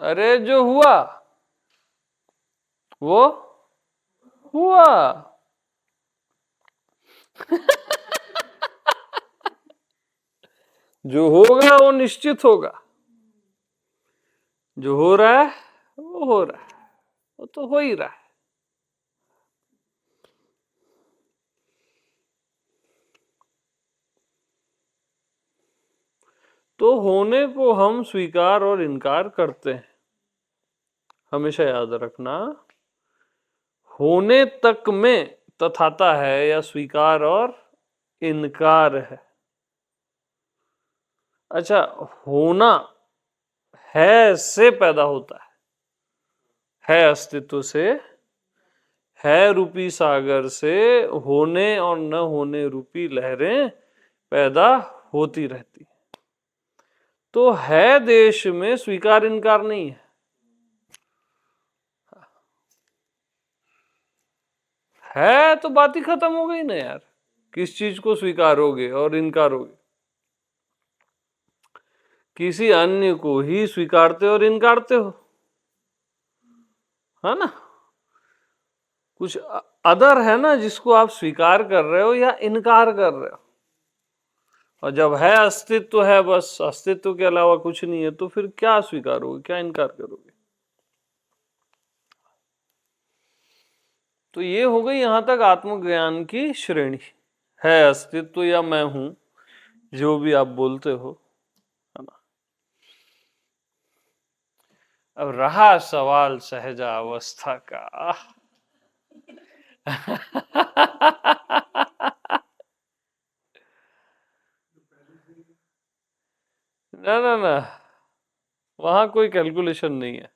अरे जो हुआ वो हुआ। जो होगा वो निश्चित होगा। जो हो रहा है वो हो रहा है, वो तो हो ही रहा है। तो होने को हम स्वीकार और इनकार करते हैं। हमेशा याद रखना, होने तक में तथाता है या स्वीकार और इनकार है। अच्छा, होना है से पैदा होता है अस्तित्व से, है रूपी सागर से होने और न होने रूपी लहरें पैदा होती रहती। तो है देश में स्वीकार इनकार नहीं है। है तो बात ही खत्म हो गई ना यार। किस चीज को स्वीकारोगे और इनकारोगे? किसी अन्य को ही स्वीकारते और इनकारते हो, है ना। कुछ अदर है ना जिसको आप स्वीकार कर रहे हो या इनकार कर रहे हो। और जब है अस्तित्व है, बस अस्तित्व के अलावा कुछ नहीं है, तो फिर क्या स्वीकारोगे, क्या इनकार करोगे? तो ये हो गई यहां तक आत्मज्ञान की श्रेणी। है अस्तित्व या मैं हूं, जो भी आप बोलते हो, है ना। अब रहा सवाल सहजावस्था का। ना ना ना, वहां कोई कैलकुलेशन नहीं है,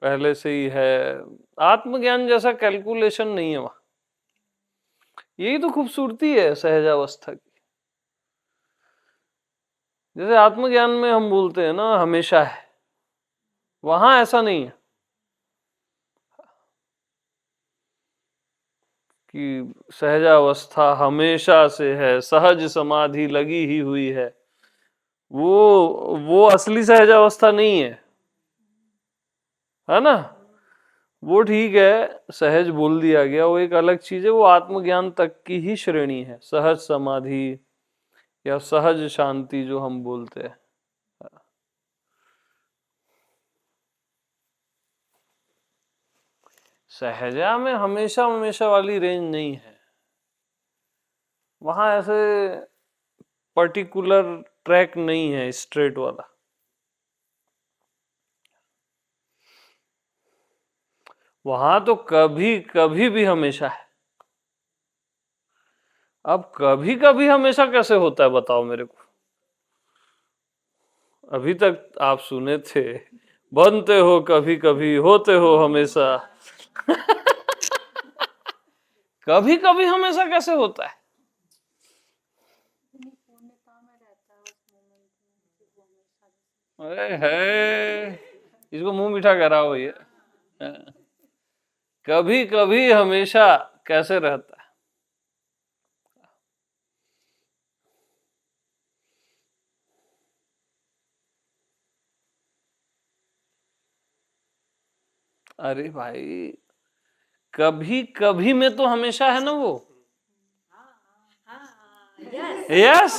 पहले से ही है। आत्मज्ञान जैसा कैलकुलेशन नहीं है वहां। यही तो खूबसूरती है सहजावस्था की। जैसे आत्मज्ञान में हम बोलते हैं ना हमेशा है, वहां ऐसा नहीं है कि सहजावस्था हमेशा से है, सहज समाधि लगी ही हुई है। वो असली सहजावस्था नहीं है ना। वो ठीक है, सहज बोल दिया गया, वो एक अलग चीज है। वो आत्मज्ञान तक की ही श्रेणी है, सहज समाधि या सहज शांति जो हम बोलते हैं। सहजा में हमेशा हमेशा वाली रेंज नहीं है। वहां ऐसे पर्टिकुलर ट्रैक नहीं है स्ट्रेट वाला। वहां तो कभी कभी भी हमेशा है। अब कभी कभी हमेशा कैसे होता है बताओ मेरे को। अभी तक आप सुने थे, बनते हो कभी कभी, होते हो हमेशा। कभी कभी हमेशा कैसे होता है? अरे है, इसको मुंह मीठा करा हो ये। कभी कभी हमेशा कैसे रहता है? अरे भाई, कभी कभी में तो हमेशा है ना वो। यस।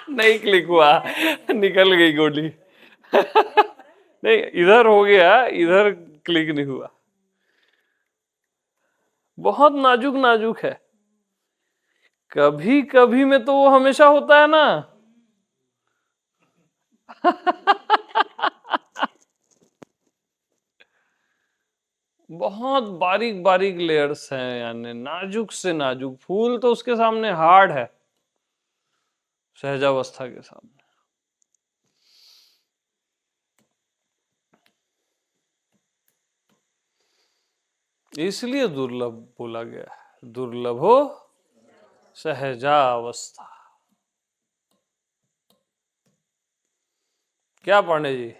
नहीं क्लिक हुआ, निकल गई गोली। नहीं, इधर हो गया, इधर क्लिक नहीं हुआ। बहुत नाजुक नाजुक है। कभी कभी में तो वो हमेशा होता है ना। बहुत बारीक बारीक लेयर्स हैं, यानी नाजुक से नाजुक फूल तो उसके सामने हार्ड है, सहजावस्था के सामने। इसलिए दुर्लभ बोला गया है, दुर्लभो सहजावस्था। क्या पांडे जी?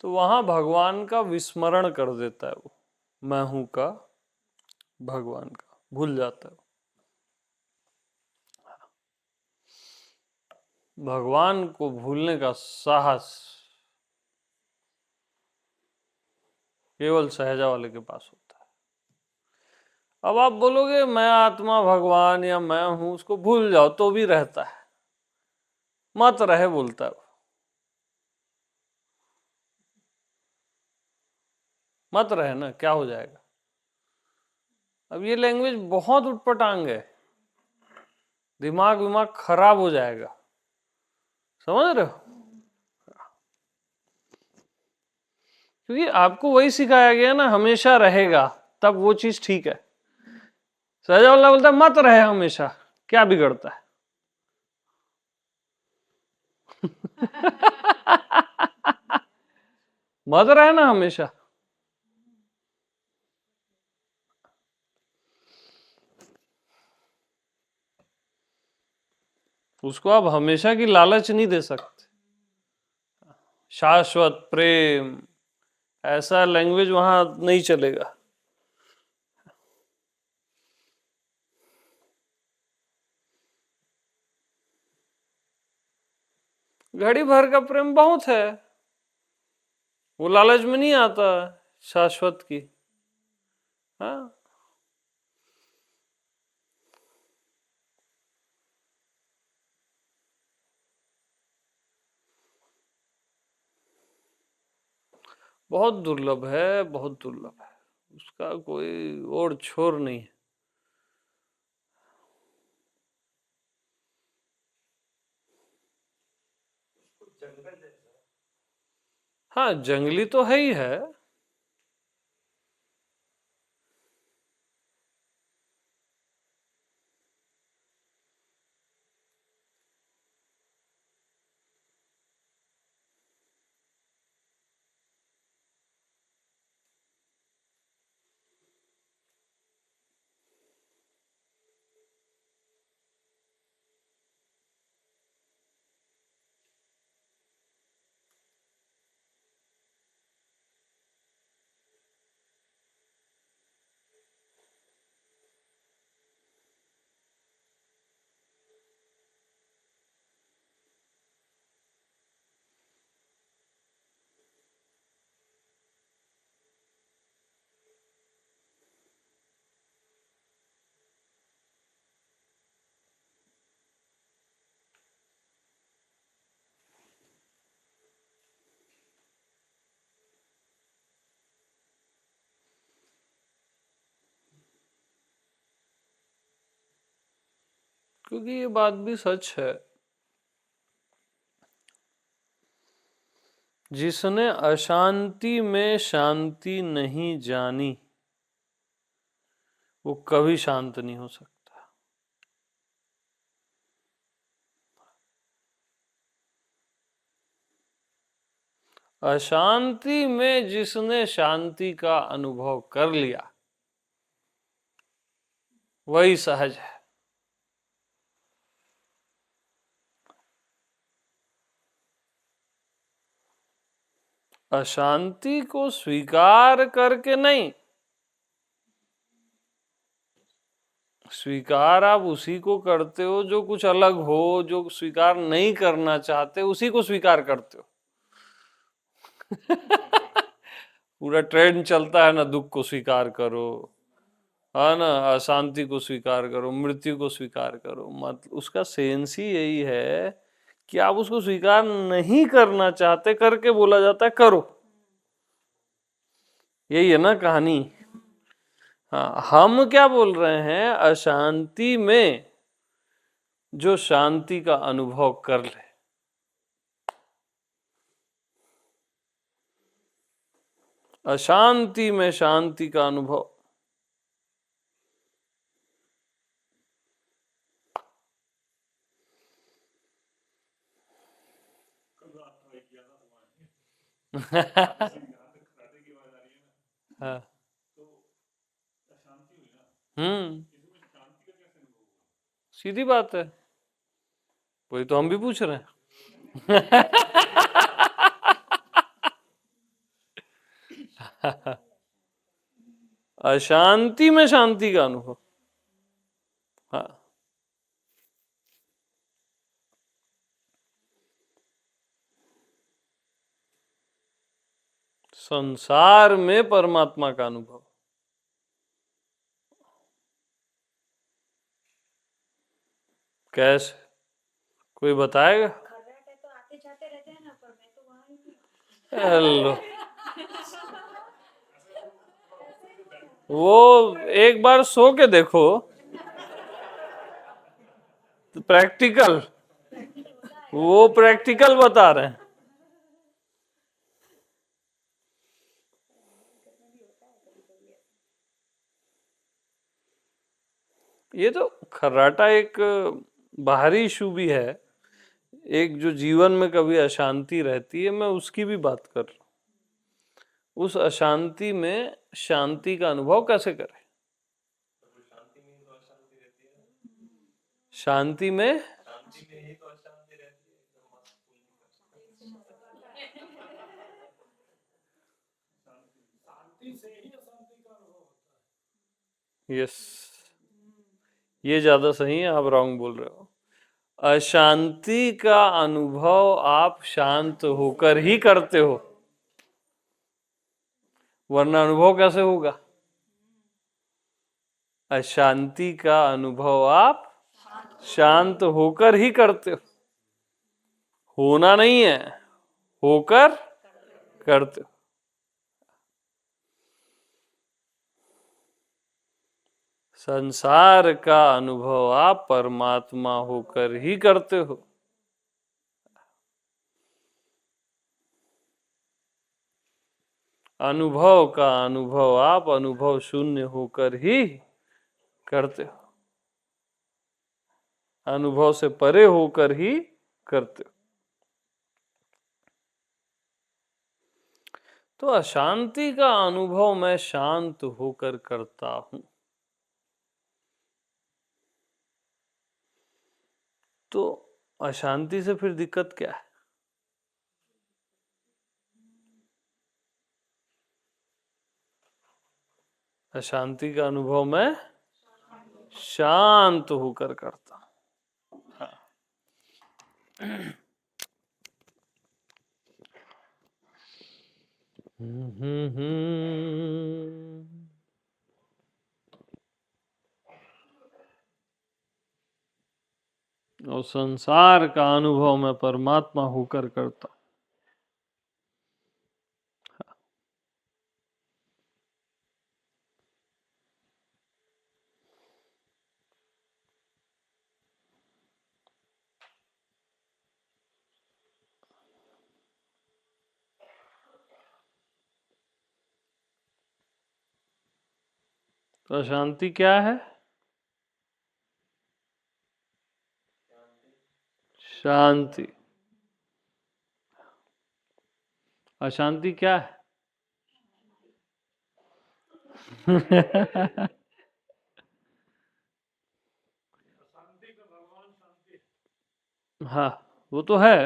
तो वहां भगवान का विस्मरण कर देता है वो, मैं हूं का भगवान का भूल जाता है। भगवान को भूलने का साहस केवल सहजा वाले के पास होता है। अब आप बोलोगे मैं आत्मा भगवान या मैं हूं, उसको भूल जाओ तो भी रहता है, मत रहे बोलता है। मत रहे ना, क्या हो जाएगा? अब ये लैंग्वेज बहुत उटपटांग है, दिमाग विमाग खराब हो जाएगा, समझ रहे हो? क्योंकि आपको वही सिखाया गया ना, हमेशा रहेगा, तब वो चीज ठीक है। सहजावाला बोलता है मत रहे हमेशा, क्या बिगड़ता है? मत रहे ना हमेशा। उसको आप हमेशा की लालच नहीं दे सकते। शाश्वत प्रेम, ऐसा लैंग्वेज वहां नहीं चलेगा। घड़ी भर का प्रेम बहुत है, वो लालच में नहीं आता शाश्वत की। हाँ, बहुत दुर्लभ है, बहुत दुर्लभ है, उसका कोई और छोर नहीं है। हाँ, जंगली तो है ही है। क्योंकि ये बात भी सच है, जिसने अशांति में शांति नहीं जानी, वो कभी शांत नहीं हो सकता। अशांति में जिसने शांति का अनुभव कर लिया, वही सहज है। अशांति को स्वीकार करके नहीं, स्वीकार आप उसी को करते हो जो कुछ अलग हो, जो स्वीकार नहीं करना चाहते उसी को स्वीकार करते हो। पूरा ट्रेंड चलता है ना, दुख को स्वीकार करो, है ना, अशांति को स्वीकार करो, मृत्यु को स्वीकार करो। मत उसका सेंस ही यही है कि आप उसको स्वीकार नहीं करना चाहते, करके बोला जाता है करो। यही है ना कहानी। हाँ, हम क्या बोल रहे हैं, अशांति में जो शांति का अनुभव कर ले, अशांति में शांति का अनुभव। हाँ। हम्म, सीधी बात है, वही तो हम भी पूछ रहे हैं। अशांति में शांति का अनुभव। हाँ, संसार में परमात्मा का अनुभव। कैसे, कोई बताएगा? तो आते जाते रहते हैं ना, पर मैं तो वहां ही हूँ। हेलो, वो एक बार सो के देखो, प्रैक्टिकल, वो प्रैक्टिकल बता रहे हैं। ये तो खर्राटा एक बाहरी इशू भी है, एक जो जीवन में कभी अशांति रहती है, मैं उसकी भी बात कर रहा हूँ। उस अशांति में शांति का अनुभव कैसे करें? शांति में यस, ये ज्यादा सही है, आप रॉन्ग बोल रहे हो। अशांति का अनुभव आप शांत होकर ही करते हो, वरना अनुभव कैसे होगा? अशांति का अनुभव आप शांत होकर ही करते हो, होना नहीं है, होकर करते हो। संसार का अनुभव आप परमात्मा होकर ही करते हो। अनुभव का अनुभव आप अनुभव शून्य होकर ही करते हो, अनुभव से परे होकर ही करते हो। तो अशांति का अनुभव मैं शांत होकर करता हूं। तो अशांति से फिर दिक्कत क्या है? अशांति का अनुभव मैं शांत होकर करता हूं। हाँ। और संसार का अनुभव मैं परमात्मा होकर करता हूं। तो अशांति क्या है? शांति। अशांति क्या है? हाँ, वो तो है।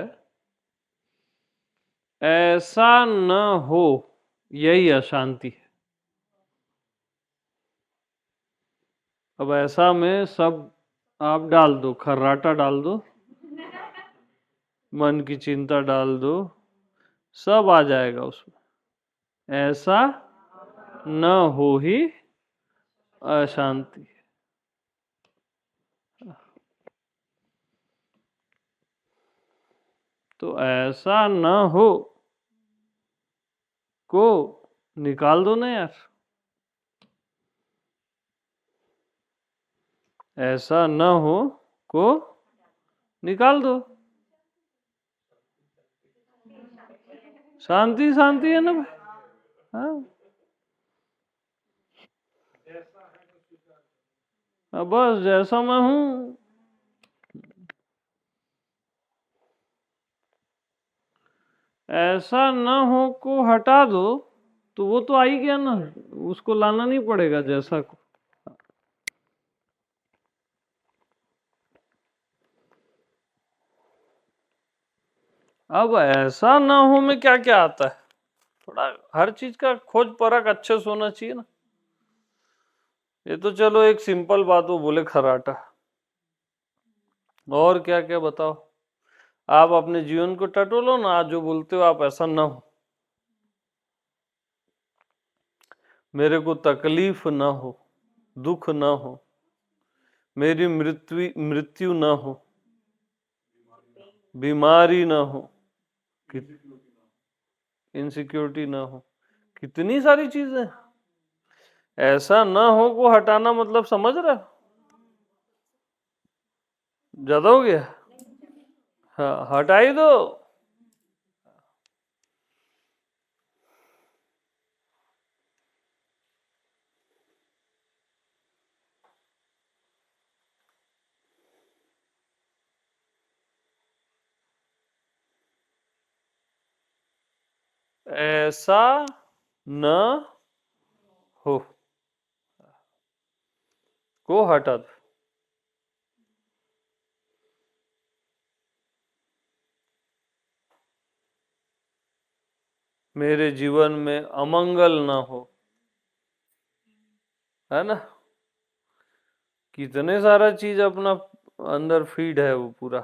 ऐसा न हो, यही अशांति है। अब ऐसा में सब आप डाल दो, खर्राटा डाल दो, मन की चिंता डाल दो, सब आ जाएगा उसमें। ऐसा न हो ही अशांति। तो ऐसा न हो को निकाल दो ना यार। ऐसा न हो को निकाल दो। शांति शांति है ना भाई। हाँ, अब बस जैसा मैं हूं, ऐसा न हो को हटा दो, तो वो तो आ ही गया ना, उसको लाना नहीं पड़ेगा जैसा को। अब ऐसा न हो में क्या क्या आता है? थोड़ा हर चीज का खोज परख अच्छे से होना चाहिए ना। ये तो चलो एक सिंपल बात वो बोले खर्राटा, और क्या क्या बताओ। आप अपने जीवन को टटोलो ना, आज जो बोलते हो आप ऐसा ना हो, मेरे को तकलीफ ना हो, दुख ना हो, मेरी मृत्यु ना हो, बीमारी ना हो, इनसिक्योरिटी ना हो, कितनी सारी चीजें। ऐसा ना हो को हटाना मतलब समझ रहे हो? ज्यादा हो गया? हाँ, हटाई दो। ऐसा न हो को हटा दो। मेरे जीवन में अमंगल ना हो, है ना? कितने सारा चीज अपना अंदर फीड है वो पूरा,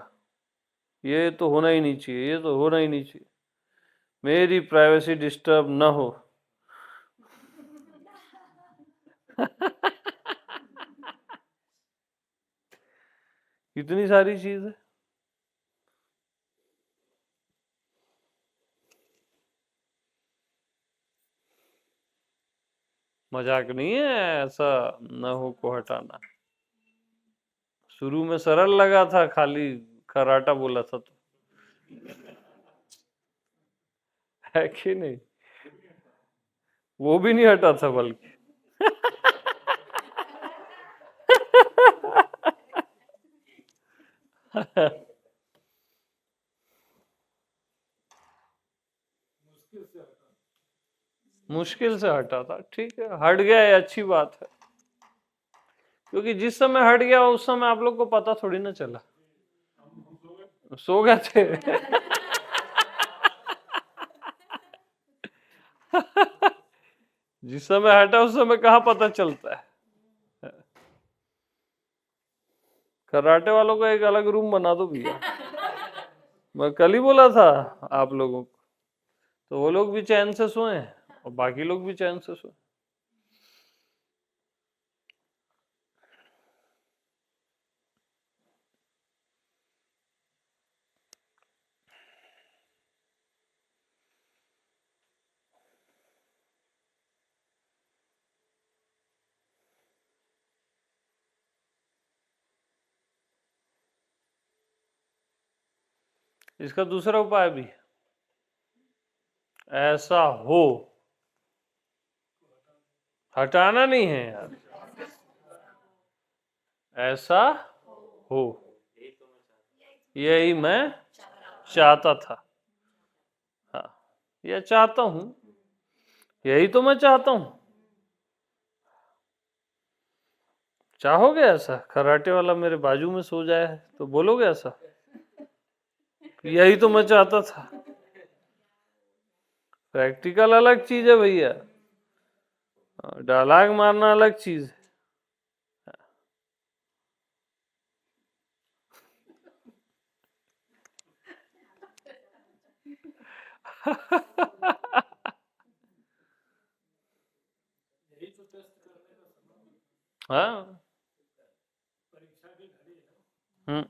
ये तो होना ही नहीं चाहिए, ये तो होना ही नहीं चाहिए, मेरी प्राइवेसी डिस्टर्ब ना हो। कितनी सारी चीज है। मजाक नहीं है ऐसा न हो को हटाना। शुरू में सरल लगा था, खाली खराटा बोला था तो, है कि नहीं? वो भी नहीं हटा था बल्कि। मुश्किल से हटा था, ठीक है, हट गया, ये अच्छी बात है। क्योंकि जिस समय हट गया उस समय आप लोग को पता थोड़ी ना चला, सो गए थे। जिस समय हटा उस समय कहाँ पता चलता है। कराटे वालों का एक अलग रूम बना दो भैया। मैं कल ही बोला था आप लोगों को, तो वो लोग भी चैन से सोए और बाकी लोग भी चैन से सोए। इसका दूसरा उपाय भी, ऐसा हो, हटाना नहीं है यार, ऐसा हो, यही मैं चाहता था। हाँ, यह चाहता हूं, यही तो मैं चाहता हूं। चाहोगे ऐसा कराटे वाला मेरे बाजू में सो जाए तो बोलोगे ऐसा? यही तो मैं चाहता था। प्रैक्टिकल अलग चीज है भैया, डायलॉग मारना अलग चीज है। हाँ। हम्म।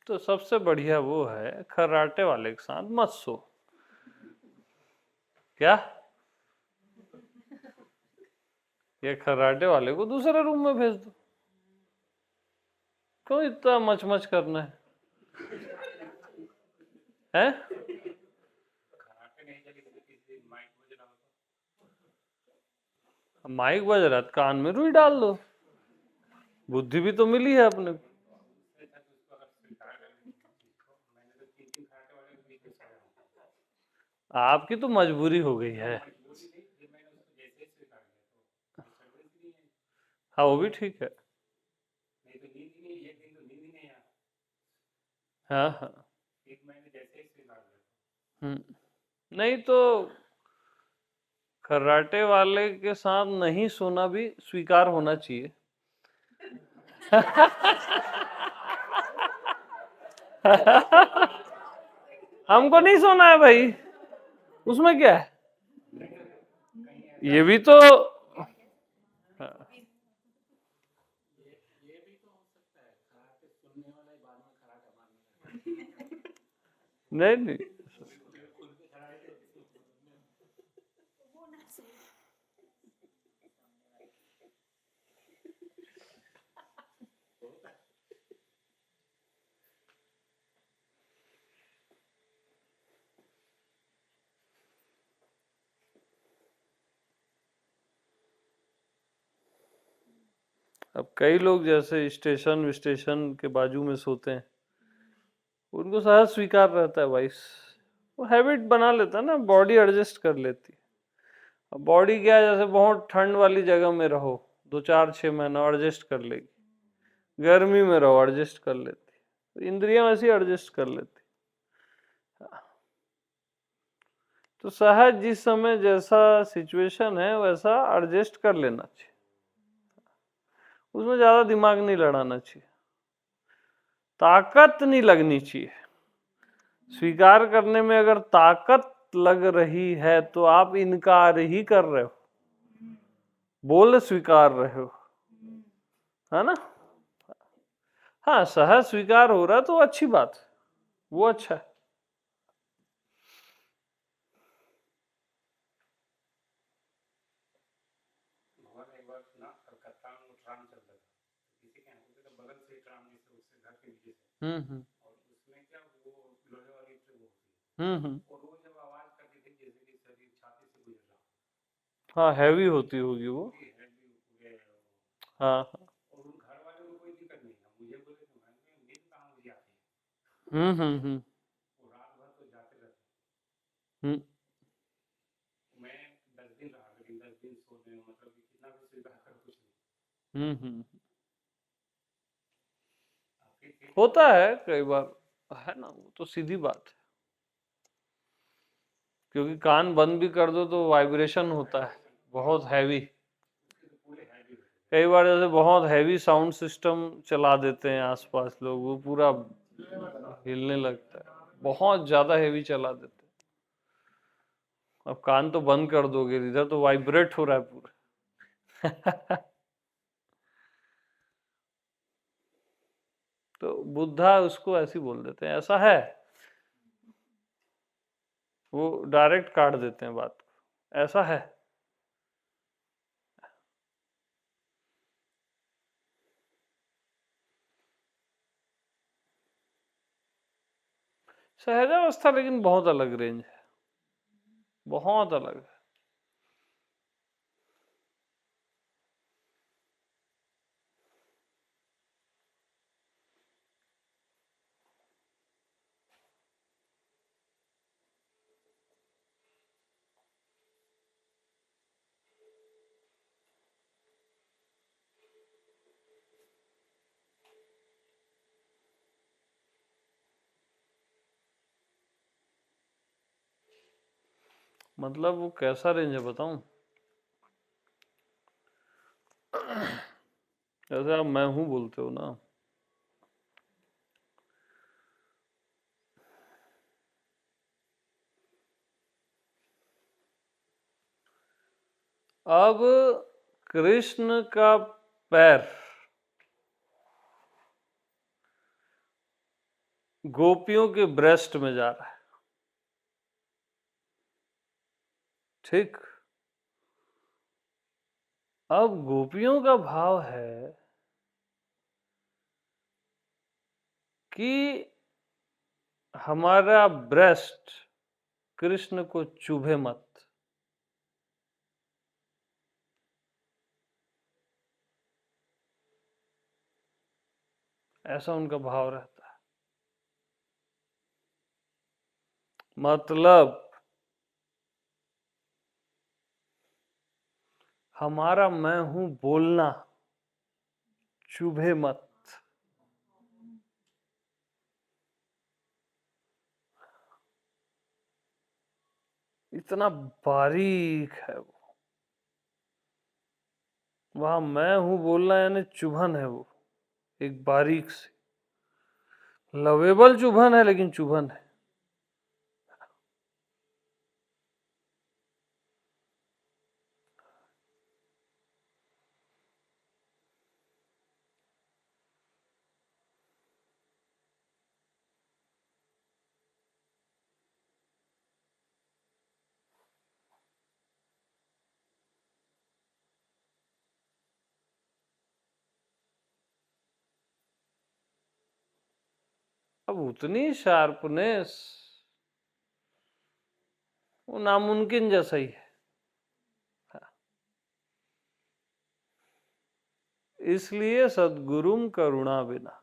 तो सबसे बढ़िया वो है, खर्राटे वाले के साथ मत सो। क्या? ये खर्राटे वाले को दूसरे रूम में भेज दो, क्यों इतना मच करना है? माइक बज रहा है तो कान में रुई डाल दो, बुद्धि भी तो मिली है अपने को। आपकी तो मजबूरी हो गई है। हाँ वो भी ठीक है। हाँ हाँ। नहीं तो खर्राटे वाले के साथ नहीं सोना भी स्वीकार होना चाहिए। हमको नहीं सोना है भाई, उसमें क्या है, ये भी तो। नहीं नहीं, वो ना सही। अब कई लोग जैसे स्टेशन विस्टेशन के बाजू में सोते हैं, उनको सहज स्वीकार रहता है भाई, वो हैबिट बना लेता है ना, बॉडी एडजस्ट कर लेती है। अब बॉडी क्या है, जैसे बहुत ठंड वाली जगह में रहो 2 4 6 महीना एडजस्ट कर लेगी, गर्मी में रहो एडजस्ट कर लेती, तो इंद्रियां वैसी एडजस्ट कर लेती। तो सहज जिस समय जैसा सिचुएशन है वैसा एडजस्ट कर लेना चाहिए, उसमें ज्यादा दिमाग नहीं लड़ाना चाहिए, ताकत नहीं लगनी चाहिए। स्वीकार करने में अगर ताकत लग रही है तो आप इनकार ही कर रहे हो, बोल स्वीकार रहे हो, है ना। हाँ सहज स्वीकार हो रहा है तो अच्छी बात है, वो अच्छा है। हम्म। हम्म। हाँ हैवी होती होगी वो। हाँ हाँ। हम्म। हम्म। हम्म। होता है कई बार, है ना, वो तो सीधी बात है, क्योंकि कान बंद भी कर दो तो वाइब्रेशन होता है बहुत हैवी। कई बार जैसे बहुत हैवी साउंड सिस्टम चला देते हैं आसपास लोग, वो पूरा हिलने लगता है, बहुत ज्यादा हैवी चला देते हैं। अब कान तो बंद कर दोगे, इधर तो वाइब्रेट हो रहा है पूरा। तो बुद्धा उसको ऐसे बोल देते हैं, ऐसा है, वो डायरेक्ट काट देते हैं बात को, ऐसा है। सहजावस्था लेकिन बहुत अलग रेंज है, बहुत अलग है। मतलब वो कैसा रेंज है बताऊं, जैसे आप मैं हूं बोलते हो ना, अब कृष्ण का पैर गोपियों के ब्रेस्ट में जा रहा है, ठीक। अब गोपियों का भाव है कि हमारा ब्रेस्ट कृष्ण को चुभे मत, ऐसा उनका भाव रहता है। मतलब हमारा मैं हूं बोलना चुभे मत। इतना बारीक है वो। वहां मैं हूं बोलना यानी चुभन है वो, एक बारीक सी लवेबल चुभन है, लेकिन चुभन है। अब उतनी शार्पनेस वो नामुमकिन जैसा ही है। इसलिए सद्गुरुम करुणा बिना।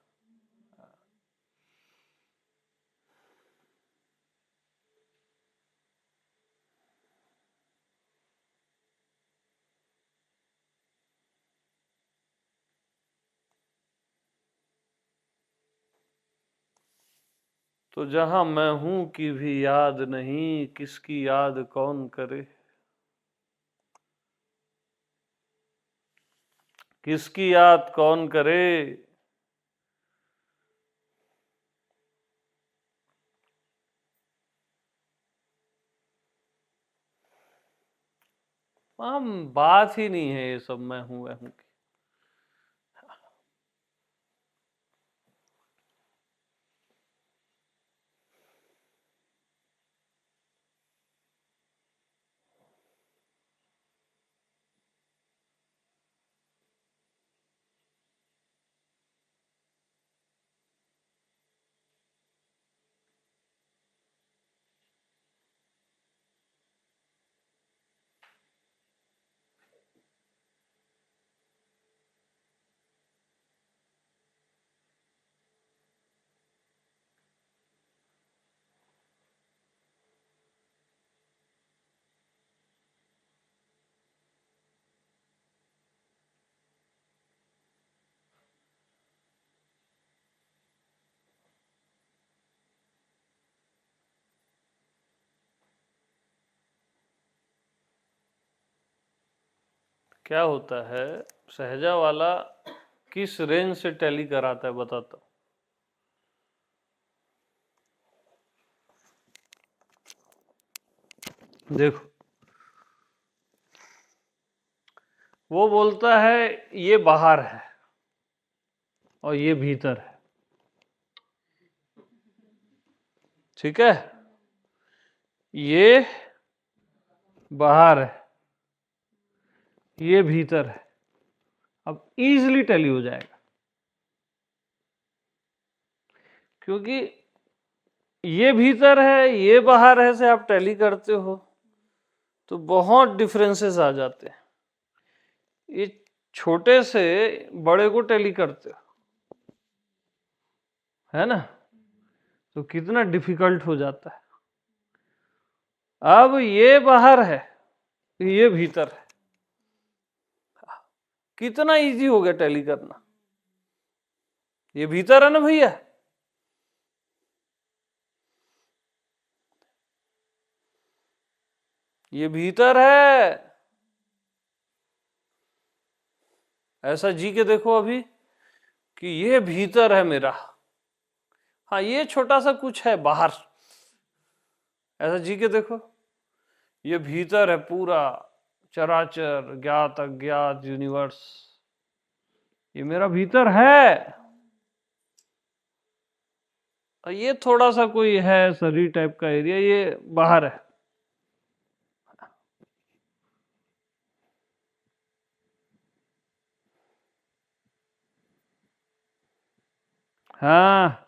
तो जहां मैं हूं की भी याद नहीं, किसकी याद कौन करे। किसकी याद कौन करे। हम बात ही नहीं है ये सब मैं हूं वह हूं की। क्या होता है, सहजा वाला किस रेंज से टैली कराता है बताता हूं। देखो, वो बोलता है ये बाहर है और ये भीतर है, ठीक है। ये बाहर है, ये भीतर है। अब इजीली टैली हो जाएगा, क्योंकि ये भीतर है ये बाहर है से आप टैली करते हो तो बहुत डिफरेंसेस आ जाते हैं। ये छोटे से बड़े को टैली करते हो, है ना, तो कितना डिफिकल्ट हो जाता है। अब ये बाहर है ये भीतर है, कितना इजी हो गया टैली करना। ये भीतर है ना भैया, ये भीतर है। ऐसा जी के देखो अभी कि ये भीतर है मेरा, हाँ ये छोटा सा कुछ है बाहर। ऐसा जी के देखो, ये भीतर है पूरा चराचर ज्ञात अज्ञात यूनिवर्स, ये मेरा भीतर है। और ये थोड़ा सा कोई है शरीर टाइप का एरिया, ये बाहर है। हाँ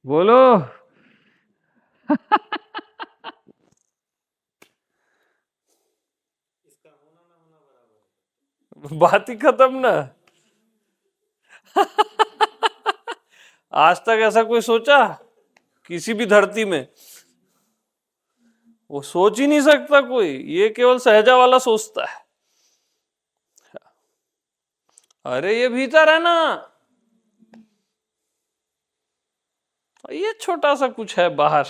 बोलो। बात ही खत्म ना। आज तक ऐसा कोई सोचा किसी भी धरती में? वो सोच ही नहीं सकता कोई, ये केवल सहजा वाला सोचता है। अरे ये भीतर है ना, ये छोटा सा कुछ है बाहर।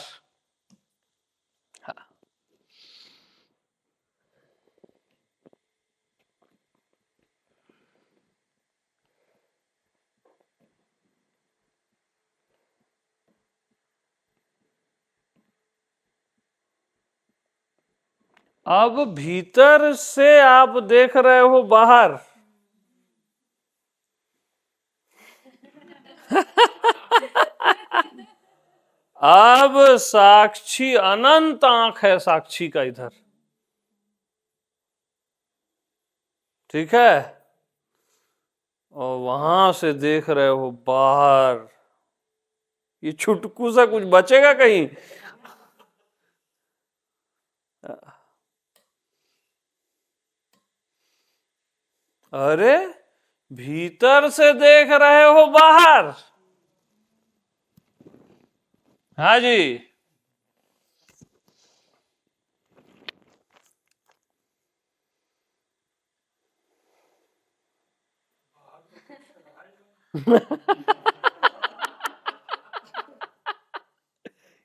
अब भीतर से आप देख रहे हो बाहर। अब साक्षी अनंत आंख है साक्षी का इधर, ठीक है, और वहां से देख रहे हो बाहर। ये छुटकू सा कुछ बचेगा कहीं? अरे भीतर से देख रहे हो बाहर। हाँ जी।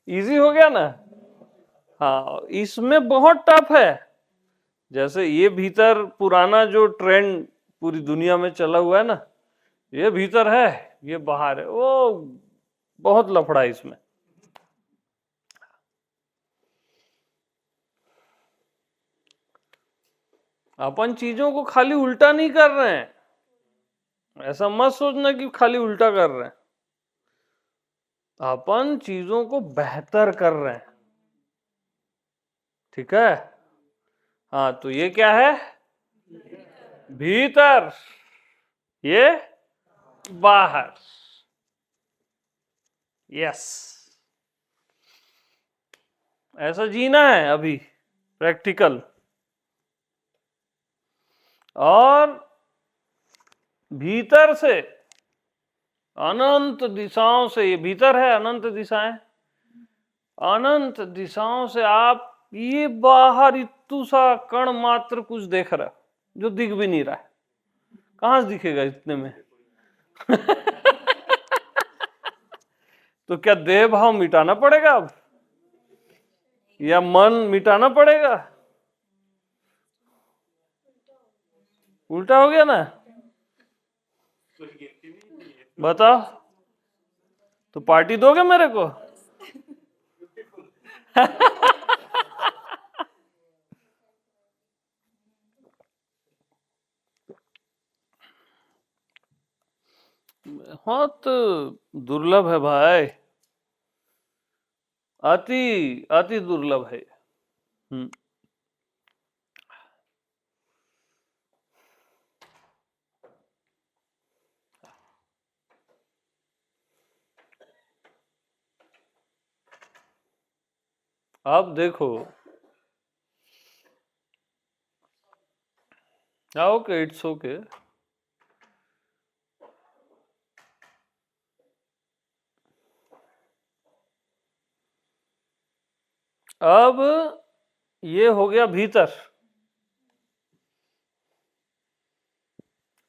इजी हो गया ना? हाँ, इसमें बहुत टफ है। जैसे ये भीतर पुराना जो ट्रेंड पूरी दुनिया में चला हुआ है ना, ये भीतर है, ये बाहर है, वो बहुत लफड़ा है इसमें। अपन चीजों को खाली उल्टा नहीं कर रहे हैं, ऐसा मत सोचना कि खाली उल्टा कर रहे हैं। अपन चीजों को बेहतर कर रहे हैं, ठीक है। हाँ, तो ये क्या है? भीतर, ये बाहर। यस, ऐसा जीना है अभी प्रैक्टिकल। और भीतर से अनंत दिशाओं से, ये भीतर है अनंत दिशाएं, अनंत दिशाओं से आप ये बाहर इतू सा कण मात्र कुछ देख रहे हो जो दिख भी नहीं रहा है। कहां से दिखेगा इतने में? तो क्या देह भाव मिटाना पड़ेगा अब, या मन मिटाना पड़ेगा? उल्टा हो गया ना? बताओ, तो पार्टी दोगे मेरे को? बहुत दुर्लभ है भाई, अति अति दुर्लभ है। अब देखो, ओके, इट्स ओके। अब ये हो गया भीतर।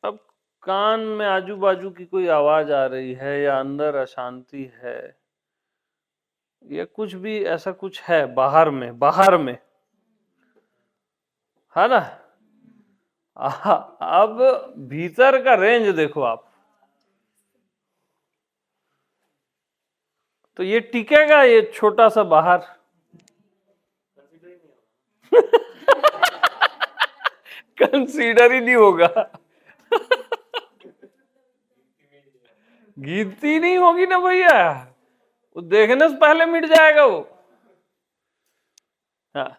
अब कान में आजू बाजू की कोई आवाज आ रही है, या अंदर अशांति है, या कुछ भी ऐसा कुछ है बाहर में, बाहर में, है ना? अब भीतर का रेंज देखो आप, तो ये टिकेगा ये छोटा सा बाहर? कंसीडर ही नहीं होगा। गिनती नहीं होगी ना भैया, वो देखने से पहले मिट जाएगा वो। हाँ,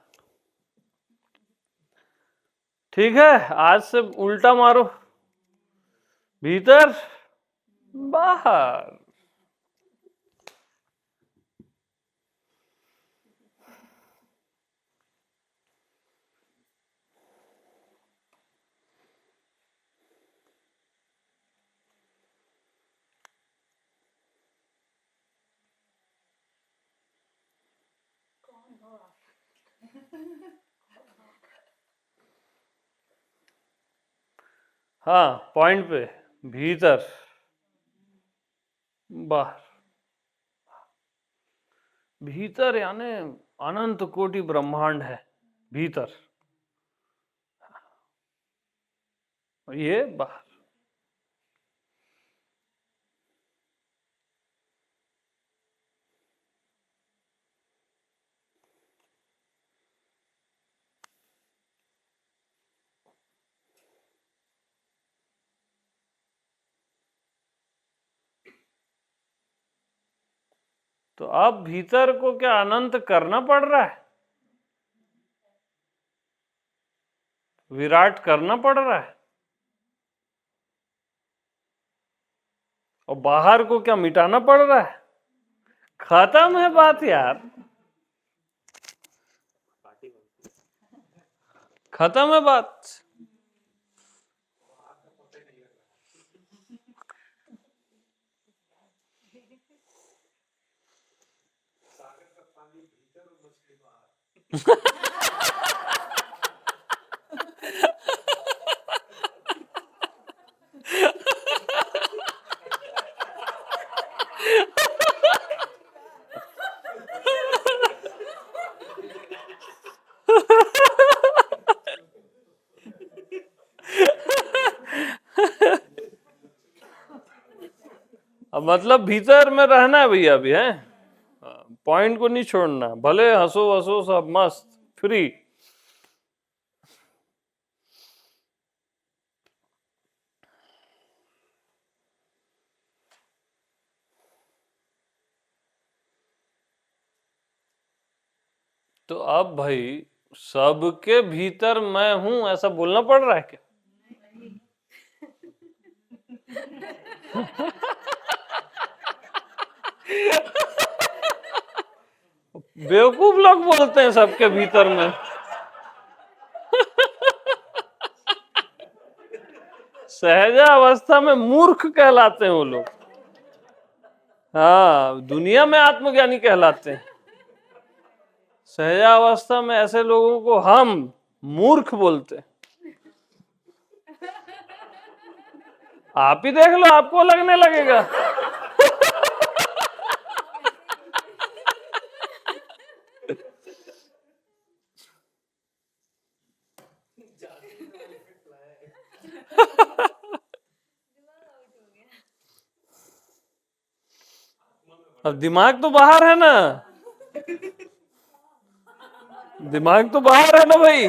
ठीक है, आज से उल्टा मारो, भीतर बाहर। हाँ, पॉइंट पे, भीतर बाहर। भीतर यानी अनंत कोटि ब्रह्मांड है भीतर, ये बाहर। तो अब भीतर को क्या अनंत करना पड़ रहा है? विराट करना पड़ रहा है? और बाहर को क्या मिटाना पड़ रहा है? खत्म है बात यार, खत्म है बात। अब मतलब भीतर में रहना है भैया अभी, है पॉइंट को नहीं छोड़ना, भले हंसो हंसो सब मस्त फ्री। तो अब भाई सबके भीतर मैं हूं ऐसा बोलना पड़ रहा है क्या? बेवकूफ लोग बोलते हैं सबके भीतर में। सहजा अवस्था में मूर्ख कहलाते हैं वो लोग। हाँ, दुनिया में आत्मज्ञानी कहलाते हैं। सहजावस्था में ऐसे लोगों को हम मूर्ख बोलते हैं। आप ही देख लो, आपको लगने लगेगा। अब दिमाग तो बाहर है ना, दिमाग तो बाहर है ना भाई।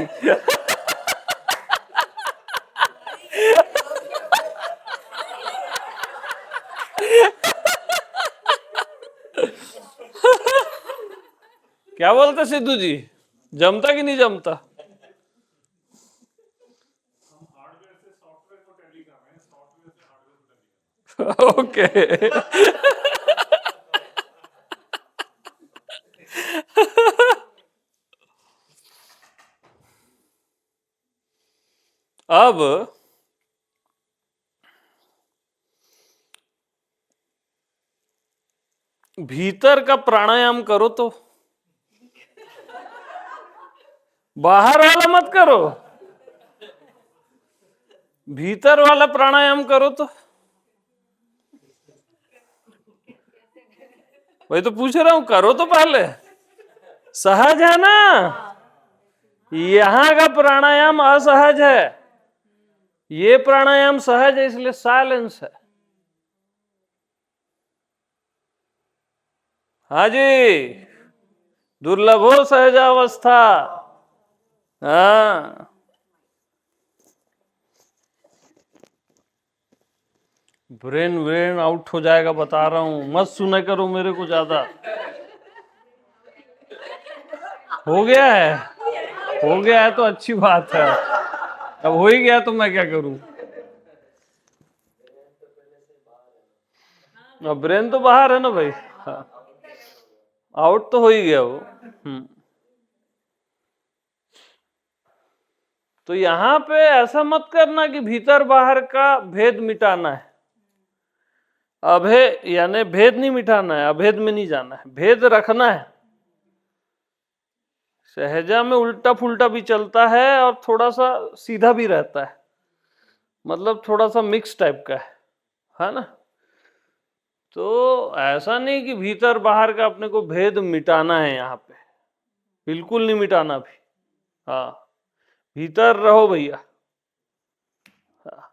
क्या बोलते सिद्धू जी, जमता कि नहीं जमता? ओके। अब भीतर का प्राणायाम करो तो, बाहर वाला मत करो, भीतर वाला प्राणायाम करो तो। वही तो पूछ रहा हूं, करो तो पहले। सहज है ना, यहां का प्राणायाम असहज है, ये प्राणायाम सहज है, इसलिए साइलेंस है। हाँ जी, दुर्लभो सहजावस्था। हाँ, ब्रेन ब्रेन आउट हो जाएगा, बता रहा हूं, मत सुना करो मेरे को ज्यादा। हो गया है, हो गया है तो अच्छी बात है, अब हो ही गया तो मैं क्या करूं। अब ब्रेन तो बाहर है ना भाई। हाँ, आउट तो हो ही गया वो। तो यहां पे ऐसा मत करना कि भीतर बाहर का भेद मिटाना है। अभेद यानी भेद नहीं मिटाना है, अभेद में नहीं जाना है, भेद रखना है। सहजा में उल्टा फुल्टा भी चलता है और थोड़ा सा सीधा भी रहता है, मतलब थोड़ा सा मिक्स टाइप का है ना। तो ऐसा नहीं कि भीतर बाहर का अपने को भेद मिटाना है यहाँ पे, बिल्कुल नहीं मिटाना भी। हाँ, भीतर रहो भैया। हाँ।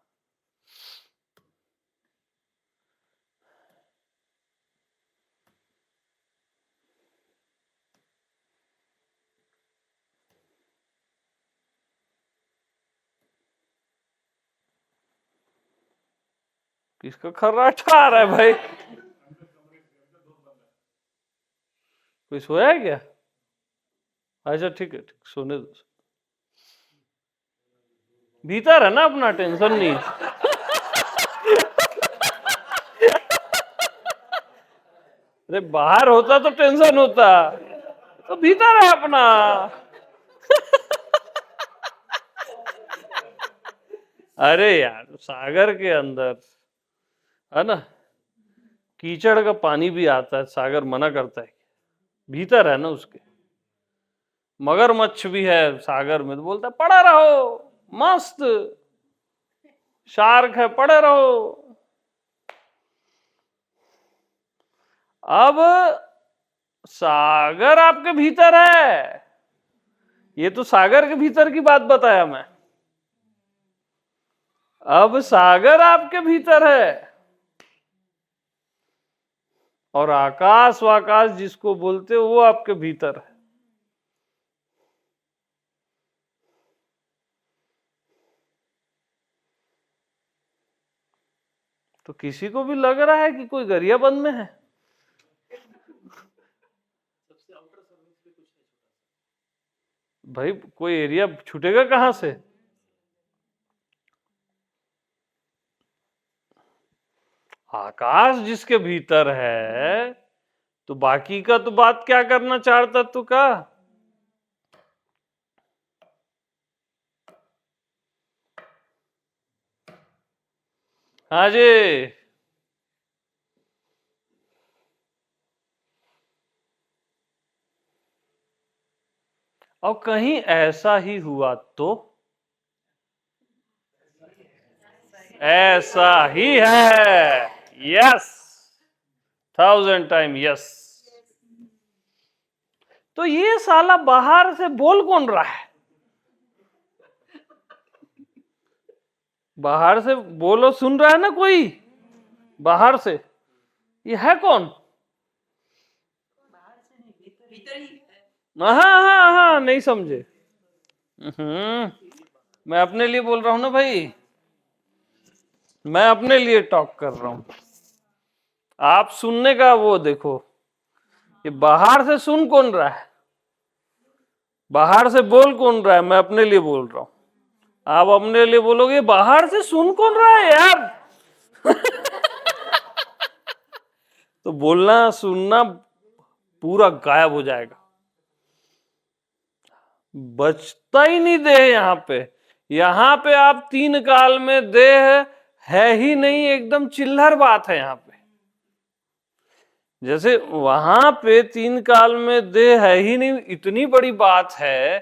किसका खर्राटा आ रहा है भाई? कोई सोया है क्या? अच्छा ठीक है, ठीक, सोने दो। भीतर है ना अपना, टेंशन नहीं है। अरे बाहर होता तो टेंशन होता, तो भीतर है अपना। अरे यार, सागर के अंदर है ना, कीचड़ का पानी भी आता है, सागर मना करता है, भीतर है ना उसके। मगरमच्छ भी है सागर में, तो बोलता है पड़ा रहो मस्त, शार्क है पड़े रहो। अब सागर आपके भीतर है, ये तो सागर के भीतर की बात बताया मैं। अब सागर आपके भीतर है, और आकाश वाकाश जिसको बोलते हो वो आपके भीतर है। तो किसी को भी लग रहा है कि कोई गरियाबंद में है? भाई कोई एरिया छूटेगा कहां से? आकाश जिसके भीतर है, तो बाकी का तो बात क्या करना चार तत्व का? हाँ जी। और कहीं ऐसा ही हुआ तो? ऐसा ही है। Yes, 1000 time yes. तो ये साला बाहर से बोल कौन रहा है? बाहर से बोलो, सुन रहा है ना कोई बाहर से? ये है कौन? हाँ हाँ हाँ, नहीं समझे। मैं अपने लिए बोल रहा हूं ना भाई, मैं अपने लिए टॉक कर रहा हूं। आप सुनने का वो देखो, ये बाहर से सुन कौन रहा है, बाहर से बोल कौन रहा है? मैं अपने लिए बोल रहा हूं। आप अपने लिए बोलोगे बाहर से सुन कौन रहा है यार? तो बोलना सुनना पूरा गायब हो जाएगा, बचता ही नहीं देह यहां पे। यहां पे आप तीन काल में देह है ही नहीं, एकदम चिल्लर बात है यहां पे। जैसे वहां पे तीन काल में देह है ही नहीं, इतनी बड़ी बात है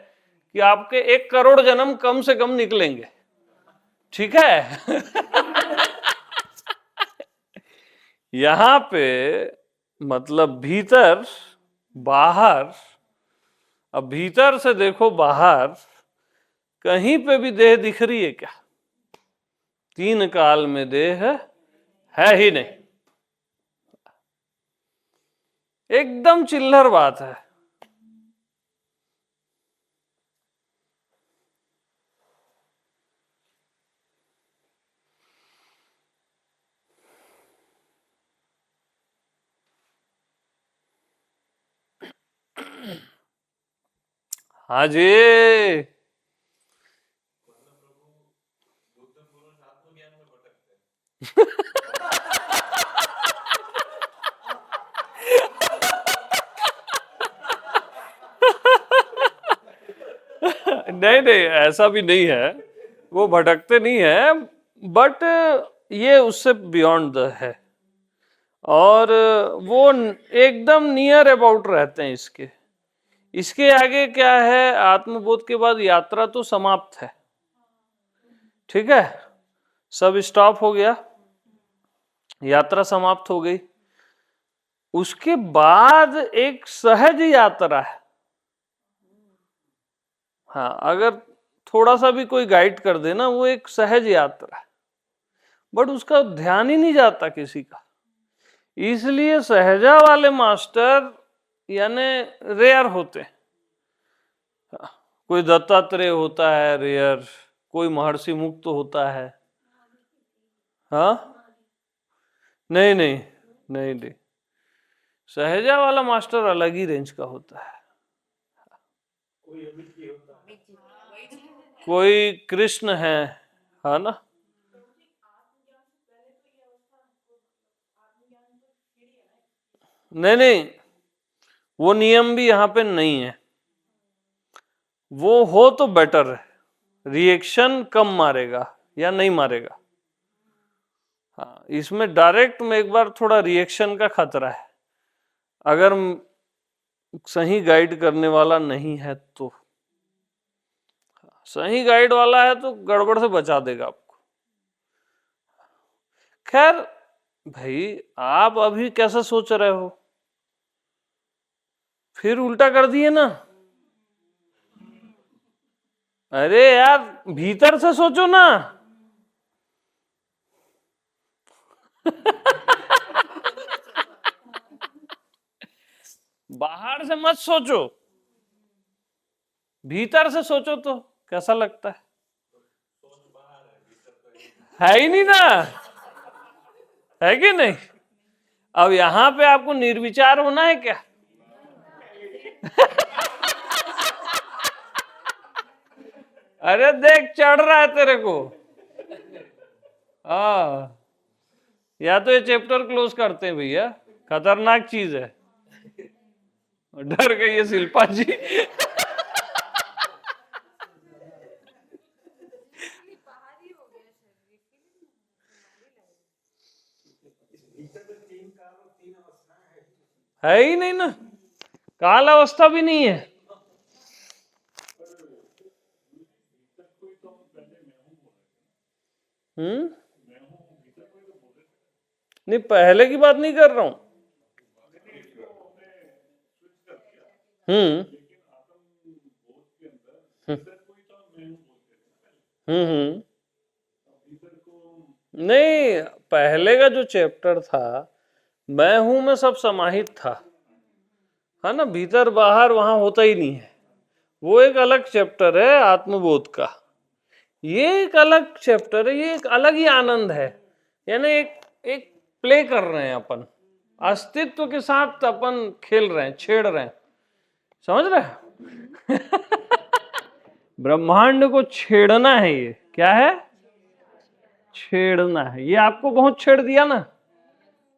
कि आपके 1 करोड़ जन्म कम से कम निकलेंगे, ठीक है? यहां पे मतलब भीतर बाहर। अब भीतर से देखो बाहर, कहीं पे भी देह दिख रही है क्या? तीन काल में देह है ही नहीं, एकदम चिल्लर बात है। हाँ जी। नहीं नहीं, ऐसा भी नहीं है, वो भटकते नहीं है, बट ये उससे बियॉन्ड द है, और वो एकदम नियर अबाउट रहते हैं इसके। इसके आगे क्या है, आत्मबोध के बाद यात्रा तो समाप्त है, ठीक है, सब स्टॉप हो गया, यात्रा समाप्त हो गई। उसके बाद एक सहज यात्रा है। हाँ, अगर थोड़ा सा भी कोई गाइड कर दे ना, वो एक सहज यात्रा है, बट उसका ध्यान ही नहीं जाता किसी का। इसलिए सहजा वाले मास्टर यानी रेयर होते हैं। कोई दत्तात्रेय होता है रेयर, कोई महर्षि मुक्त होता है। हाँ, नहीं नहीं नहीं नहीं, सहजा वाला मास्टर अलग ही रेंज का होता है। कोई कृष्ण है ना। नहीं नहीं, वो नियम भी यहाँ पे नहीं है। वो हो तो बेटर है, रिएक्शन कम मारेगा या नहीं मारेगा। हाँ, इसमें डायरेक्ट में एक बार थोड़ा रिएक्शन का खतरा है, अगर सही गाइड करने वाला नहीं है तो। सही गाइड वाला है तो गड़बड़ से बचा देगा आपको। खैर भाई, आप अभी कैसा सोच रहे हो, फिर उल्टा कर दिए ना। अरे यार, भीतर से सोचो ना। बाहर से मत सोचो, भीतर से सोचो तो कैसा लगता है ही नहीं ना, है कि नहीं। अब यहां पे आपको निर्विचार होना है क्या? अरे देख, चढ़ रहा है तेरे को। हाँ, या तो ये चैप्टर क्लोज करते हैं भैया, खतरनाक चीज है। डर गई है शिल्पा जी। है ही नहीं ना, काल अवस्था भी नहीं है। नहीं, पहले की बात नहीं कर रहा हूं। हम्म हम्म। नहीं, पहले का जो चैप्टर था, मैं हूं में सब समाहित था, है ना, भीतर बाहर वहां होता ही नहीं है। वो एक अलग चैप्टर है आत्मबोध का, ये एक अलग चैप्टर है, ये एक अलग ही आनंद है। यानी एक एक प्ले कर रहे हैं अपन, अस्तित्व के साथ अपन खेल रहे हैं, छेड़ रहे हैं, समझ रहे हैं? ब्रह्मांड को छेड़ना है, ये क्या है, छेड़ना है। ये आपको बहुत छेड़ दिया ना,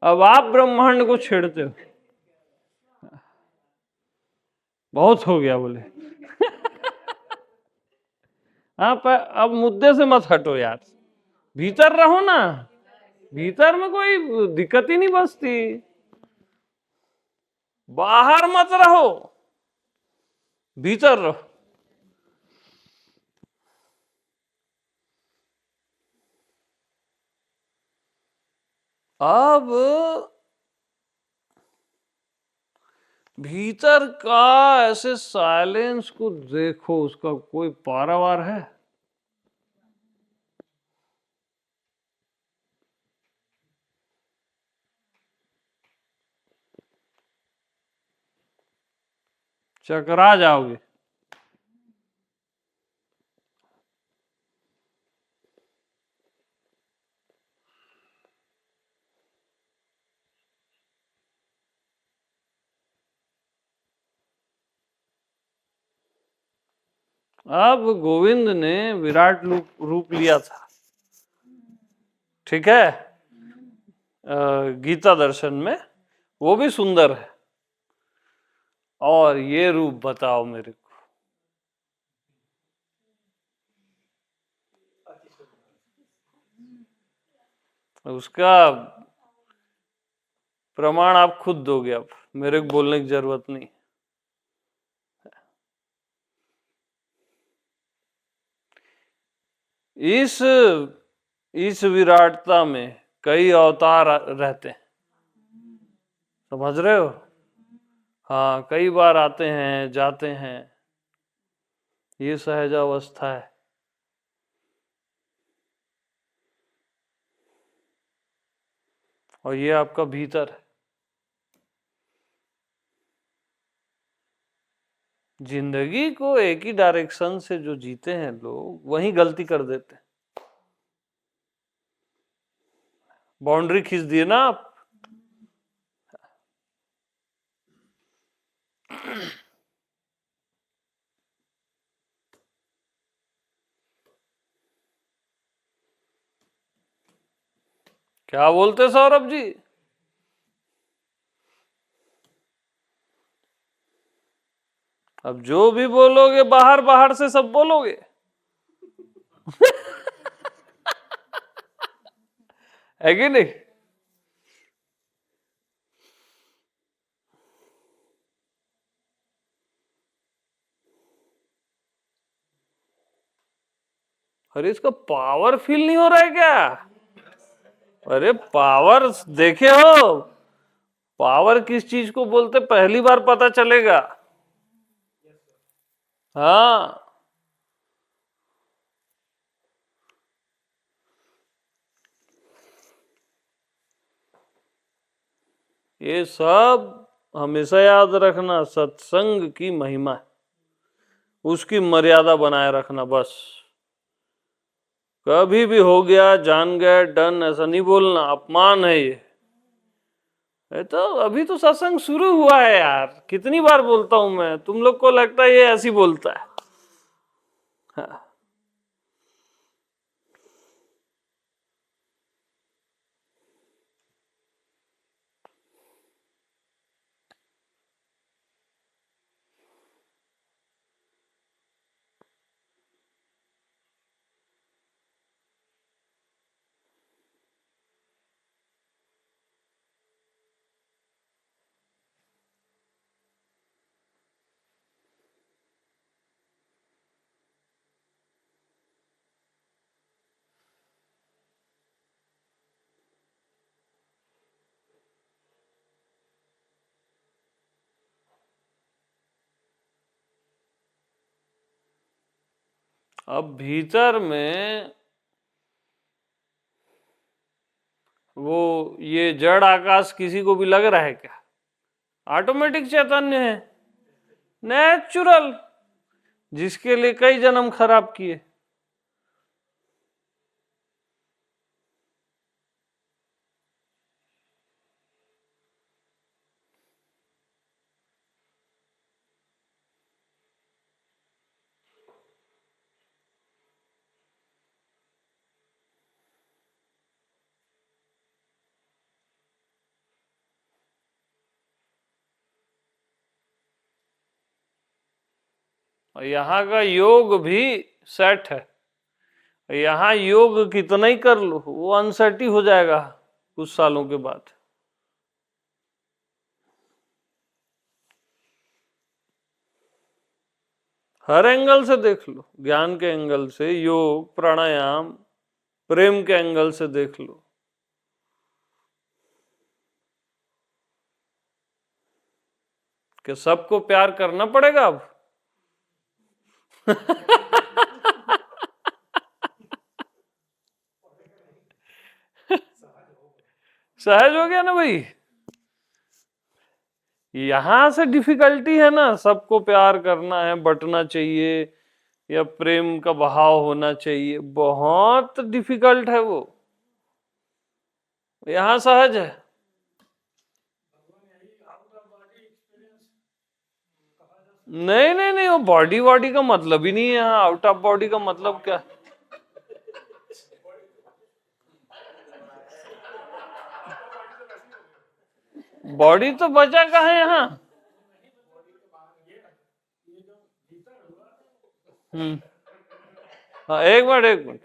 अब आप ब्रह्मांड को छेड़ते हो। बहुत हो गया बोले। आप अब मुद्दे से मत हटो यार, भीतर रहो ना, भीतर में कोई दिक्कत ही नहीं बसती, बाहर मत रहो, भीतर रहो। अब भीतर का ऐसे साइलेंस को देखो, उसका कोई पारावार है? चकरा जाओगे। अब गोविंद ने विराट रूप लिया था, ठीक है, गीता दर्शन में, वो भी सुंदर है। और ये रूप बताओ मेरे को, उसका प्रमाण आप खुद दोगे, अब मेरे को बोलने की जरूरत नहीं। इस इस विराटता में कई अवतार रहते हैं, समझ रहे हो? हाँ, कई बार आते हैं जाते हैं, ये सहज अवस्था है। और ये आपका भीतर है। जिंदगी को एक ही डायरेक्शन से जो जीते हैं लोग, वही गलती कर देते हैं। बाउंड्री खींच दिए ना आप। क्या बोलते सौरभ जी? अब जो भी बोलोगे बाहर बाहर से सब बोलोगे। है कि नहीं? अरे इसका पावर फील नहीं हो रहा है क्या? अरे पावर देखे हो? पावर किस चीज को बोलते पहली बार पता चलेगा। हाँ, ये सब हमेशा याद रखना, सत्संग की महिमा है, उसकी मर्यादा बनाए रखना बस। कभी भी हो गया, जान गए, डन, ऐसा नहीं बोलना, अपमान है ये तो अभी तो सत्संग शुरू हुआ है यार, कितनी बार बोलता हूं मैं, तुम लोग को लगता है ये ऐसी बोलता है। हाँ। अब भीतर में वो ये जड़ आकाश किसी को भी लग रहा है क्या? ऑटोमेटिक चैतन्य है, नेचुरल, जिसके लिए कई जन्म खराब किए। और यहाँ का योग भी सेट है। यहाँ योग कितना ही कर लो, वो अनसेट ही हो जाएगा कुछ सालों के बाद। हर एंगल से देख लो, ज्ञान के एंगल से, योग, प्राणायाम, प्रेम के एंगल से देख लो। कि सबको प्यार करना पड़ेगा अब। सहज हो गया ना भाई। यहां से डिफिकल्टी है ना, सबको प्यार करना है, बंटना चाहिए, या प्रेम का बहाव होना चाहिए, बहुत डिफिकल्ट है वो। यहां सहज है। नहीं नहीं नहीं, वो बॉडी बॉडी का मतलब ही नहीं है यहाँ। आउट ऑफ बॉडी का मतलब क्या? बॉडी तो बचा कहाँ है यहाँ? हाँ, एक मिनट एक मिनट।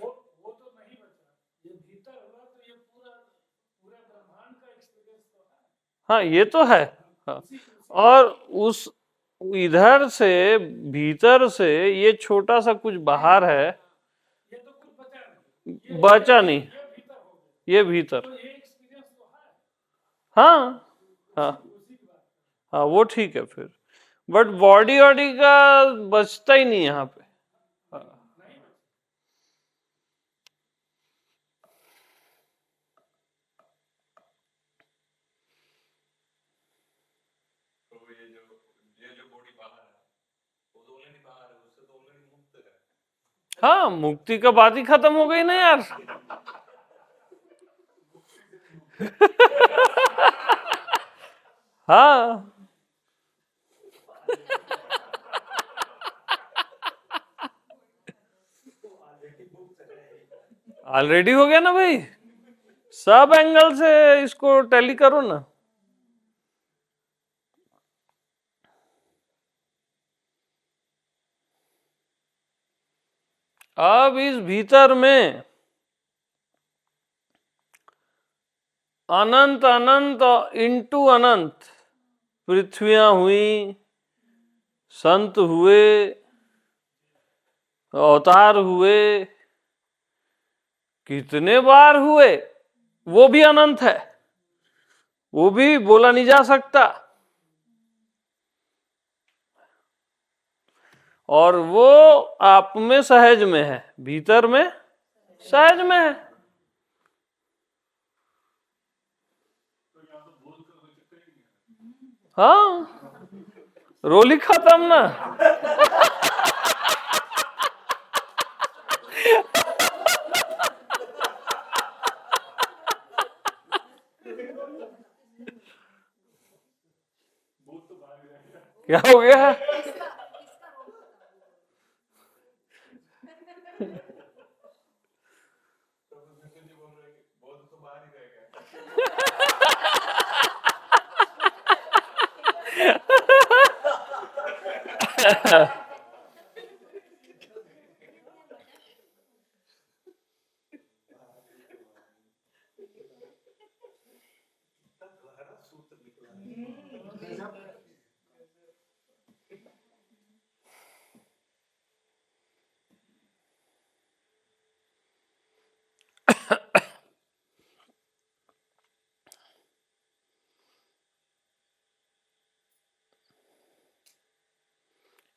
हाँ, ये तो है। हाँ। और उस इधर से, भीतर से ये छोटा सा कुछ बाहर है। बचा नहीं, ये भीतर। हाँ हाँ हाँ, वो ठीक है फिर, बट बॉडी वॉडी का बचता ही नहीं यहाँ पे। हाँ। हाँ, मुक्ति का बात ही खत्म हो गई ना यार। हाँ, ऑलरेडी हो गया ना भाई, सब एंगल से इसको टैली करो ना। अब इस भीतर में अनंत अनंत इंटू अनंत पृथ्वियां हुई, संत हुए, अवतार हुए, कितने बार हुए वो भी अनंत है, वो भी बोला नहीं जा सकता। और वो आप में सहज में है, भीतर में सहज में है। हाँ, रोली खत्म ना। क्या हो गया?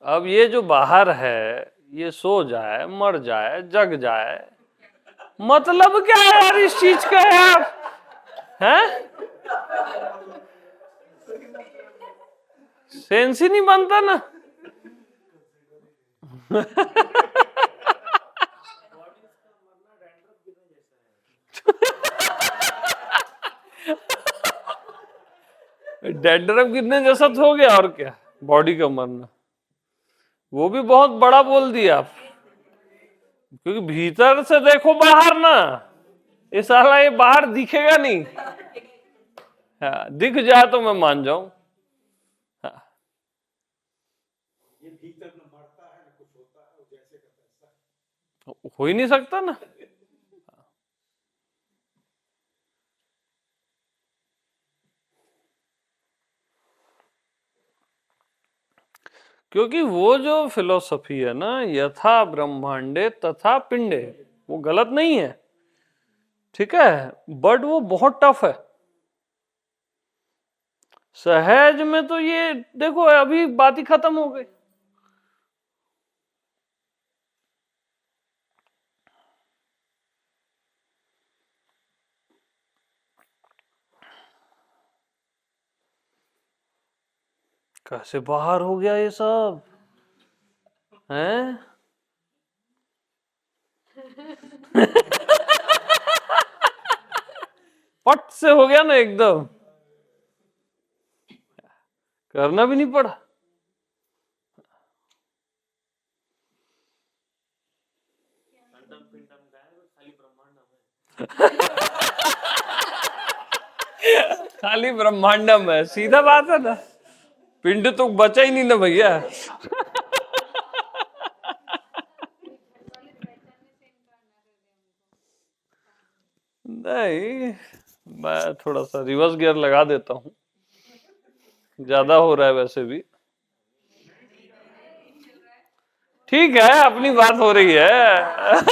अब ये जो बाहर है, ये सो जाए, मर जाए, जग जाए, मतलब क्या है यार इस चीज का यार? हैं? सेंस ही नहीं बनता ना। डैंड्रफ गिरने जैसा तो हो गया, और क्या बॉडी का मरना, वो भी बहुत बड़ा बोल दिया आप, क्योंकि भीतर से देखो बाहर ना, ये साला ये बाहर दिखेगा नहीं। हाँ, दिख जाए तो मैं मान जाऊं। हाँ। ये भीतर न मरता है न कुछ होता है, जैसे का तैसा। हो ही नहीं सकता ना। क्योंकि वो जो फिलोसफी है ना, यथा ब्रह्मांडे तथा पिंडे, वो गलत नहीं है, ठीक है, बट वो बहुत टफ है। सहज में तो ये देखो अभी बात ही खत्म हो गई। कैसे बाहर हो गया ये सब हैं? पट से हो गया ना एकदम, करना भी नहीं पड़ा। खाली ब्रह्मांडम है, सीधा बात है ना, पिंड तो बचा ही नहीं ना भैया। नहीं, मैं थोड़ा सा रिवर्स गियर लगा देता हूँ, ज्यादा हो रहा है वैसे भी। ठीक है, अपनी बात हो रही है।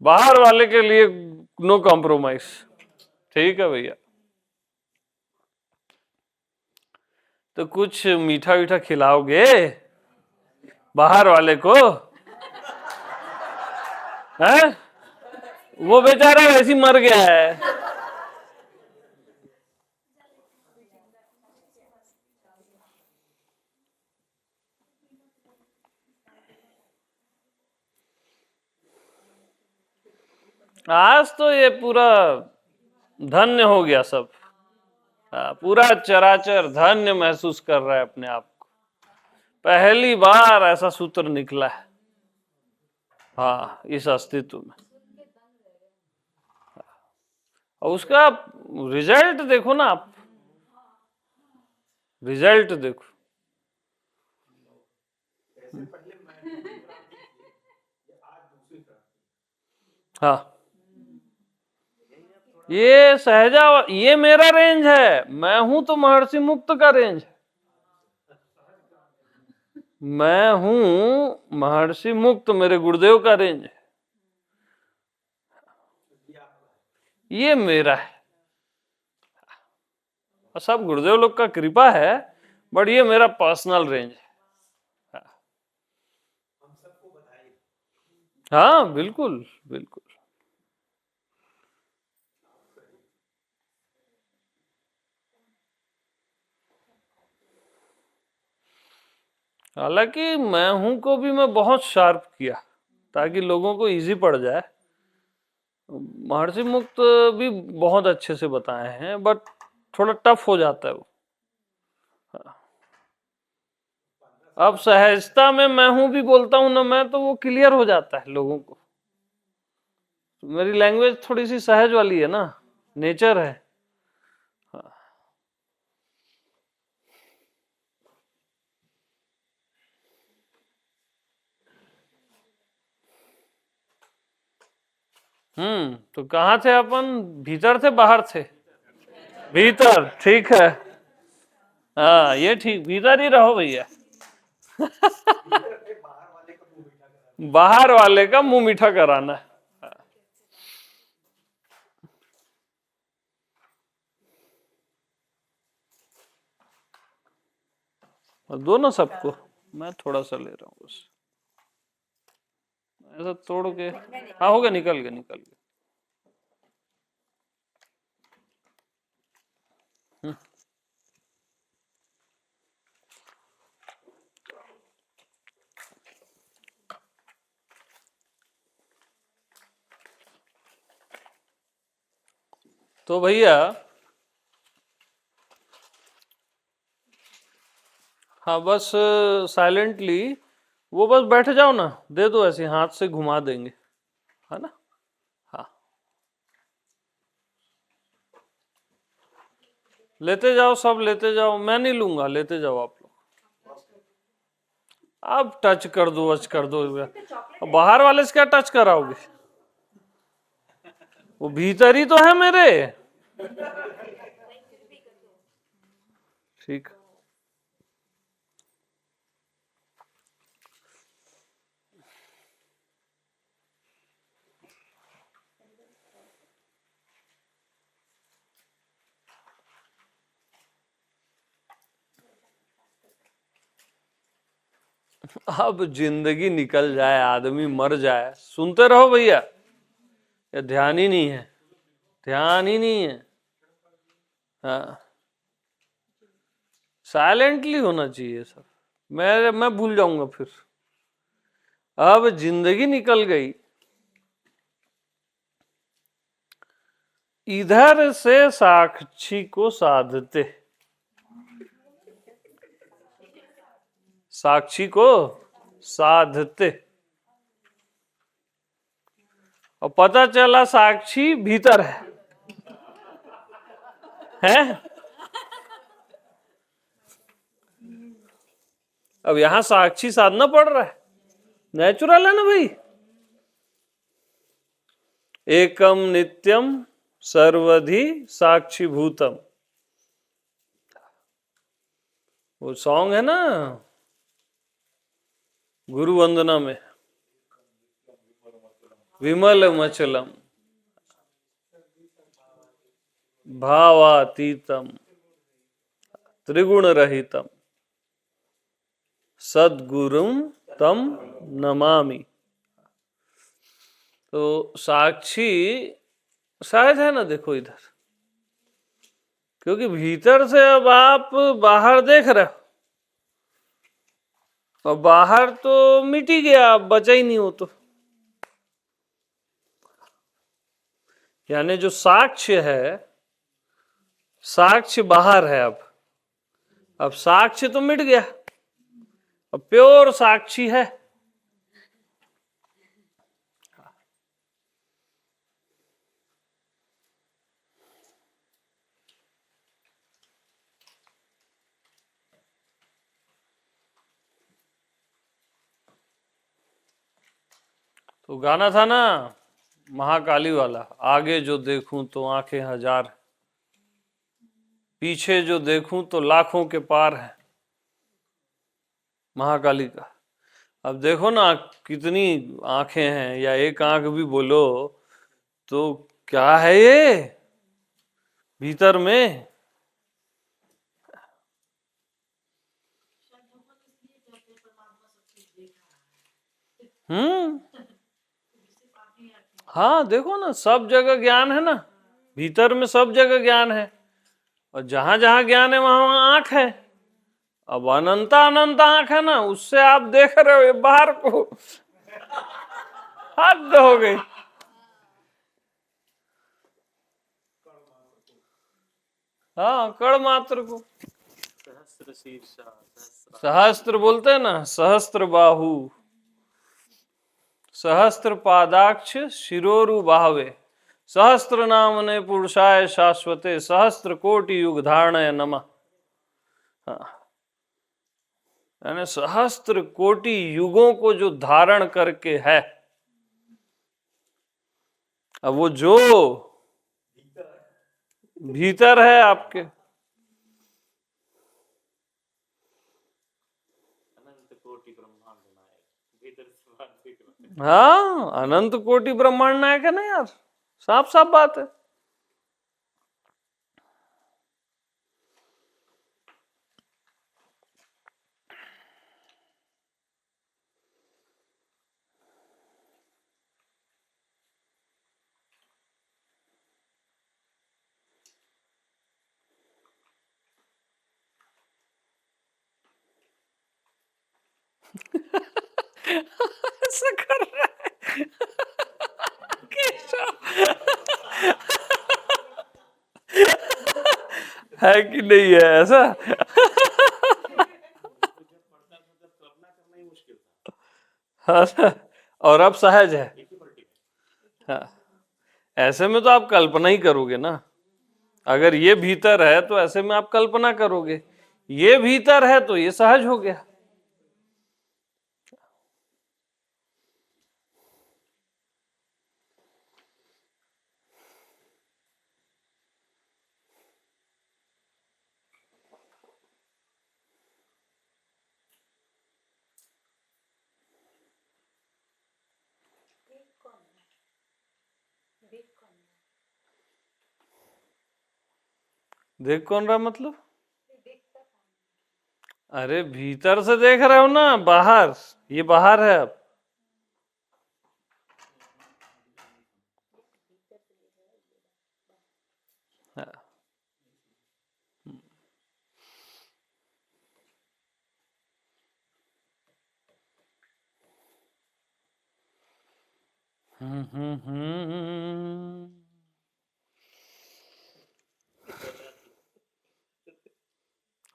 बाहर वाले के लिए नो कॉम्प्रोमाइज। ठीक है भैया, तो कुछ मीठा वीठा खिलाओगे बाहर वाले को? हैं? वो बेचारा वैसे ही मर गया है। आज तो ये पूरा धन्य हो गया सब। पूरा चराचर धन्य महसूस कर रहा है अपने आप को। पहली बार ऐसा सूत्र निकला है हाँ इस अस्तित्व में। और उसका रिजल्ट देखो ना आप, रिजल्ट देखो। हाँ ये सहजा, ये मेरा रेंज है, मैं हूं तो महर्षि मुक्त का रेंज है। मैं हूं महर्षि मुक्त, मेरे गुरुदेव का रेंज है, ये मेरा है। सब गुरुदेव लोग का कृपा है, बट ये मेरा पर्सनल रेंज है। हाँ बिल्कुल बिल्कुल। हालांकि मैं हूं को भी मैं बहुत शार्प किया ताकि लोगों को इजी पड़ जाए। महर्षि मुक्त भी बहुत अच्छे से बताए हैं, बट थोड़ा टफ हो जाता है वो। अब सहजता में मैं हूं भी बोलता हूं ना मैं, तो वो क्लियर हो जाता है लोगों को। मेरी लैंग्वेज थोड़ी सी सहज वाली है ना, नेचर है। तो कहाँ थे अपन? भीतर थे बाहर थे? भीतर, ठीक है। हाँ ये ठीक, भीतर ही रहो भैया। बाहर वाले का मुंह मीठा कराना है। दो ना सबको, मैं थोड़ा सा ले रहा हूँ बस, ऐसा तोड़ के। हाँ हो गया, निकल गया निकल गया। तो भैया हाँ बस साइलेंटली वो बस बैठ जाओ ना, दे दो ऐसे हाथ से घुमा देंगे, है ना? हाँ लेते जाओ, सब लेते जाओ, मैं नहीं लूंगा, लेते जाओ आप लोग। आप टच कर दो, वच कर दो। बाहर वाले से क्या टच कराओगे? वो भीतर ही तो है मेरे। ठीक। अब जिंदगी निकल जाए, आदमी मर जाए, सुनते रहो भैया, ये ध्यान ही नहीं है, ध्यान ही नहीं है। हाँ साइलेंटली होना चाहिए सब, मैं भूल जाऊंगा फिर। अब जिंदगी निकल गई, इधर से साक्षी को साधते, साक्षी को साधते, और पता चला साक्षी भीतर है? अब यहां साक्षी साधना पड़ रहा है, नेचुरल है ना भाई। एकम नित्यम सर्वधि साक्षी भूतम, वो सॉन्ग है ना गुरु वंदना में, विमलमचलम भावातीतम त्रिगुण रहितम सद्गुरुम तम नमामि। तो साक्षी सहज है ना, देखो इधर, क्योंकि भीतर से अब आप बाहर देख रहे हो, और बाहर तो मिट ही गया, अब बचा ही नहीं हो। तो यानी जो साक्ष्य है, साक्ष्य बाहर है। अब साक्ष्य तो मिट गया, अब प्योर साक्षी है। तो गाना था ना महाकाली वाला, आगे जो देखूं तो आंखें हजार, पीछे जो देखूं तो लाखों के पार है, महाकाली का। अब देखो ना कितनी आंखें हैं, या एक आंख भी बोलो तो क्या है ये भीतर में। हाँ देखो ना, सब जगह ज्ञान है ना, भीतर में सब जगह ज्ञान है, और जहां जहां ज्ञान है वहां वहां आंख है। अब अनंता अनंत आंख है ना, उससे आप देख रहे हो ये बाहर को, हद हो गई। हाँ, कण मात्र को सहस्त्र शीर्षा सहस्त्र बोलते हैं ना, सहस्त्र बाहु सहस्त्र पादाक्ष शिरोरु बाहवे सहस्त्र नामने पुरुषाय शाश्वते सहस्त्र कोटि युग धारणय नमः। यानी सहस्त्र कोटि युगों को जो धारण करके है, अब वो जो भीतर है आपके, अनंत कोटि ब्रह्मांड नायक, भीतर से बाहर देख रहा है। हाँ अनंत कोटि ब्रह्मांड नायक है ना यार, साफ साफ बात है। ऐसा कर रहा है है कि नहीं है ऐसा? करना ही मुश्किल था, हाँ ना? और अब सहज है। एक ही पलटी में। हाँ, ऐसे में तो आप कल्पना ही करोगे ना, अगर ये भीतर है तो ऐसे में आप कल्पना करोगे, ये भीतर है तो ये सहज हो गया। देख कौन रहा मतलब? अरे भीतर से देख रहे हो ना, बाहर, ये बाहर है अब। हाँ।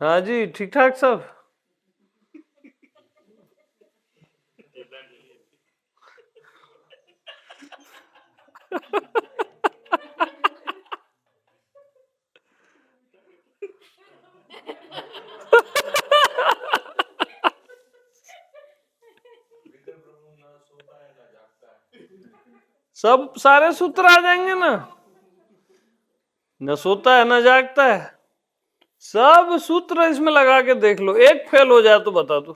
हाँ जी, ठीक ठाक सब। सब सारे सूत्र आ जाएंगे ना, न सोता है न जागता है, सब सूत्र इसमें लगा के देख लो, एक फेल हो जाए तो बता दो।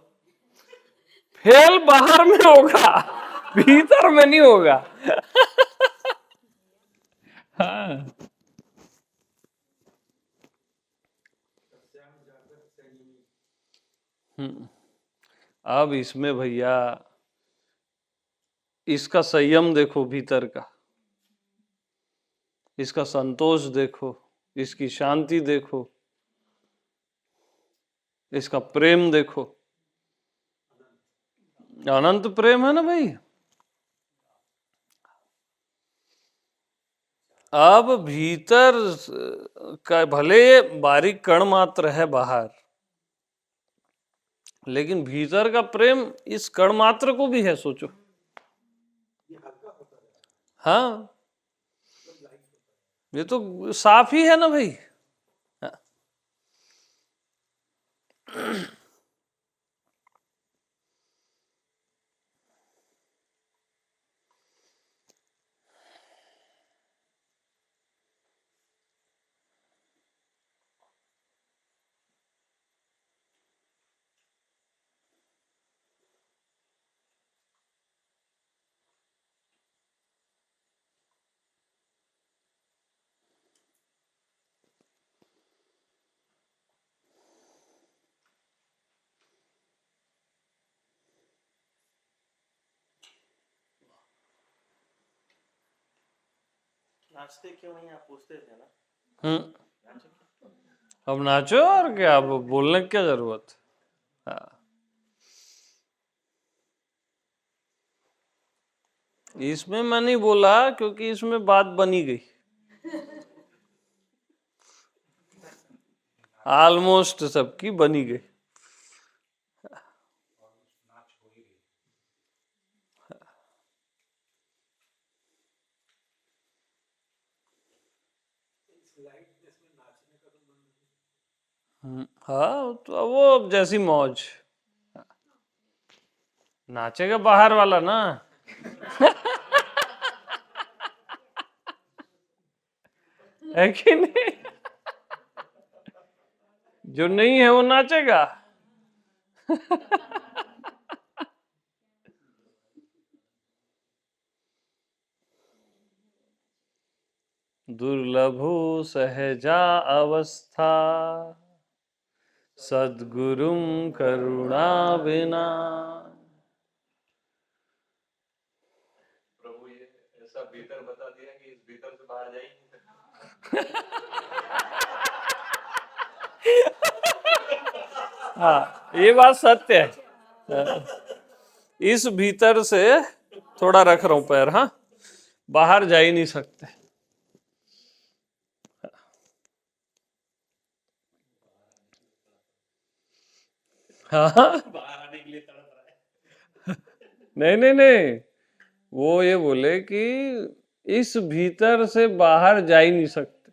फेल बाहर में होगा, भीतर में नहीं होगा। हाँ। अब इसमें भैया इसका संयम देखो, भीतर का इसका संतोष देखो, इसकी शांति देखो, इसका प्रेम देखो, अनंत प्रेम है ना भाई। अब भीतर का भले बारीक कण मात्र है बाहर, लेकिन भीतर का प्रेम इस कण मात्र को भी है, सोचो। हाँ, ये तो साफ ही है ना भाई। हाँ। नाचते क्यों नहीं आप पूछते थे ना। नाचो क्यों? अब नाचो, और क्या, अब बोलने की क्या जरूरत। हाँ। इसमें मैं नहीं बोला क्योंकि इसमें बात बनी गई, ऑलमोस्ट सबकी बनी गई। हाँ, तो वो अब जैसी मौज। नाचेगा बाहर वाला ना। है कि नहीं? जो नहीं है वो नाचेगा। दुर्लभो सहजा अवस्था, सद्गुरुम करुणा बिना। प्रभु ये ऐसा भीतर बता दिया कि इस भीतर से बाहर जा ही नहीं सकते। हाँ, ये बात सत्य है। इस भीतर से थोड़ा रख रहा हूं पैर, हाँ, बाहर जा ही नहीं सकते। हाँ, बाहर आने के लिए तड़प रहा है। नहीं नहीं नहीं, वो ये बोले कि इस भीतर से बाहर जा ही नहीं सकते।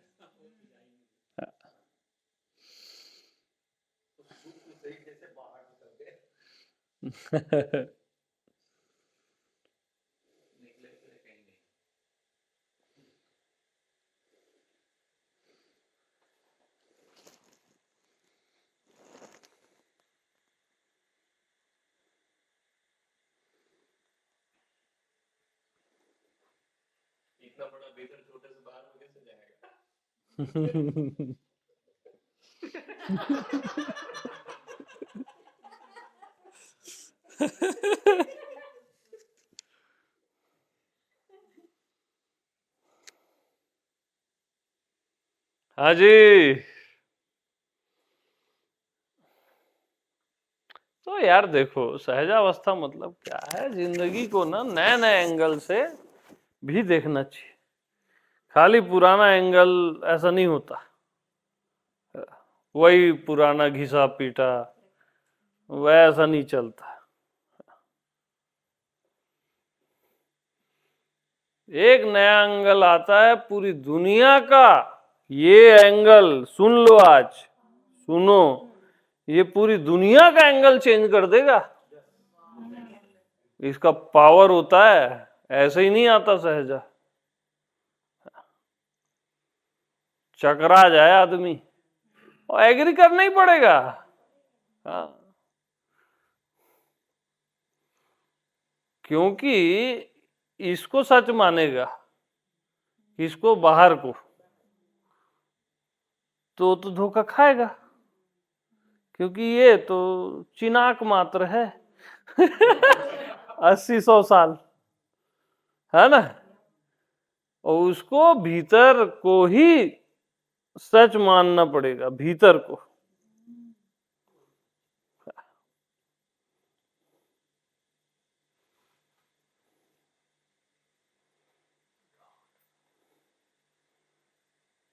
निकले तो कहीं नहीं। इतना बड़ा भीतर छोटे से बाहर में कैसे जाएगा। हाँ जी। तो यार देखो, सहजावस्था मतलब क्या है, जिंदगी को ना नए नए एंगल से भी देखना चाहिए। खाली पुराना एंगल ऐसा नहीं होता, वही पुराना घिसा पीटा वैसा नहीं चलता। एक नया एंगल आता है पूरी दुनिया का। ये एंगल सुन लो, आज सुनो, ये पूरी दुनिया का एंगल चेंज कर देगा। इसका पावर होता है, ऐसे ही नहीं आता सहजा। चकरा जाए आदमी, और एग्री करना ही पड़ेगा। हाँ, क्योंकि इसको सच मानेगा, इसको बाहर को, तो धोखा खाएगा, क्योंकि ये तो चिनाक मात्र है 80-100 साल, है ना। और उसको भीतर को ही सच मानना पड़ेगा, भीतर को।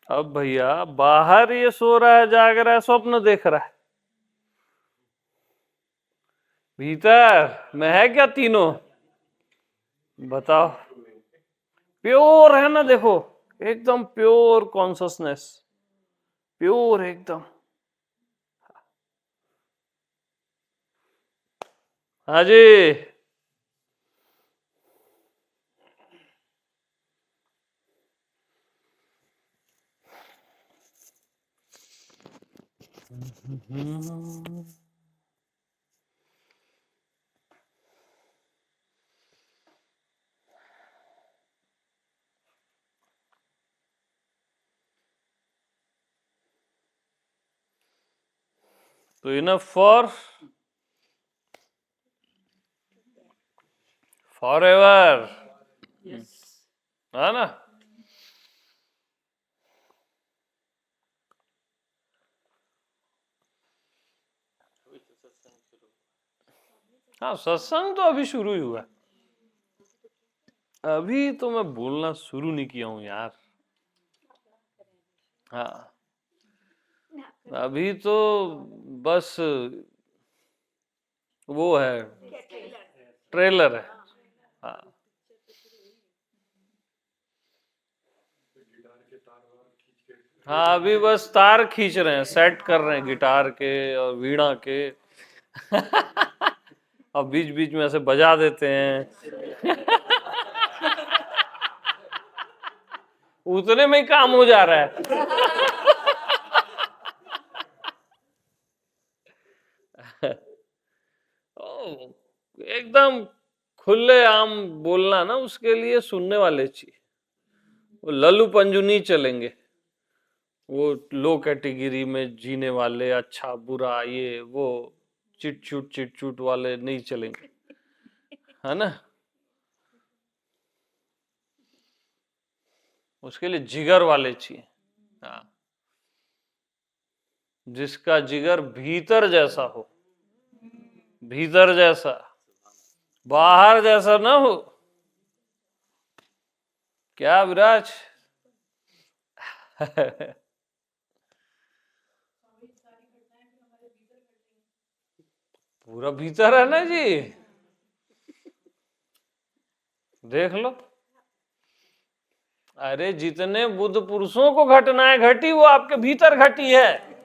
अब भैया बाहर ये सो रहा है, जाग रहा है, स्वप्न देख रहा है, भीतर में है क्या तीनों? बताओ। प्योर है ना, देखो एकदम प्योर कॉन्शसनेस, प्योर एकदम। हाँ जी। तो इनफ फॉर एवर, है ना। हाँ, सत्संग तो अभी शुरू ही हुआ, अभी तो मैं बोलना शुरू नहीं किया हूं यार। हाँ, अभी तो बस वो है, ट्रेलर है। हाँ, हाँ अभी बस तार खींच रहे हैं, सेट कर रहे हैं गिटार के और वीणा के और बीच बीच में ऐसे बजा देते हैं उतने में ही काम हो जा रहा है ओ, एकदम खुले आम बोलना ना, उसके लिए सुनने वाले चाहिए। वो लल्लू पंजू नहीं चलेंगे, वो लो कैटेगरी में जीने वाले, अच्छा बुरा ये वो चिट चूट वाले नहीं चलेंगे, है ना। उसके लिए जिगर वाले चाहिए। हाँ, जिसका जिगर भीतर जैसा हो, भीतर जैसा, बाहर जैसा ना हो। क्या विराज पूरा भीतर है ना जी, देख लो। अरे जितने बुद्ध पुरुषों को घटनाएं घटी वो आपके भीतर घटी है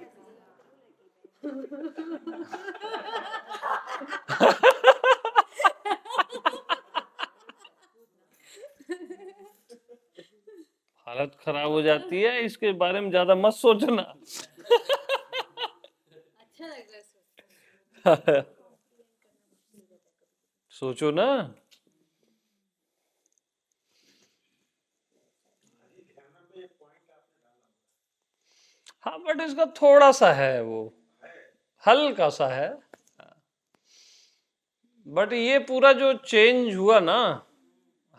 हालत खराब हो जाती है, इसके बारे में ज्यादा मत सोचना अच्छा लग रहा है सोचो ना। हाँ बट इसका थोड़ा सा है, वो हल्का सा है, बट ये पूरा जो चेंज हुआ ना,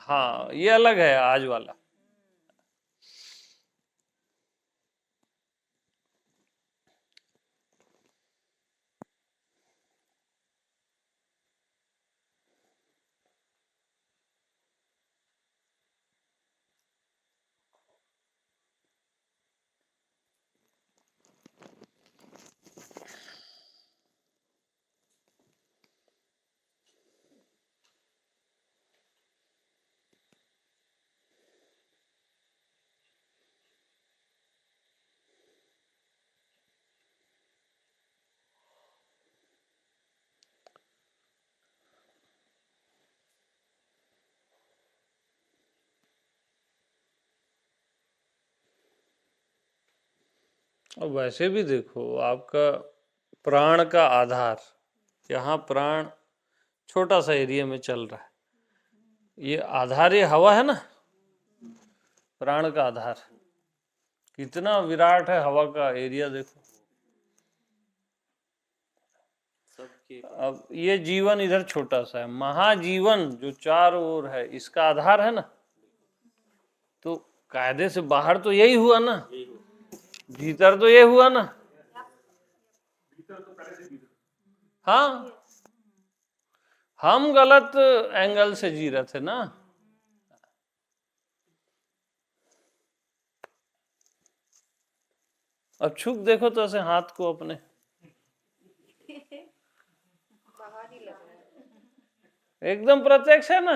हाँ ये अलग है आज वाला। और वैसे भी देखो, आपका प्राण का आधार, यहाँ प्राण छोटा सा एरिया में चल रहा है, ये आधार, ये हवा है ना, प्राण का आधार। कितना विराट है हवा का एरिया, देखो। सबके अब ये जीवन इधर छोटा सा है, महाजीवन जो चारों ओर है, इसका आधार है ना। तो कायदे से बाहर तो यही हुआ ना, भीतर तो ये हुआ ना। हाँ, हम गलत एंगल से जी रहे थे ना। अब छुप देखो तो ऐसे हाथ को अपने, बाहर ही लग रहा है। एकदम प्रत्यक्ष है ना।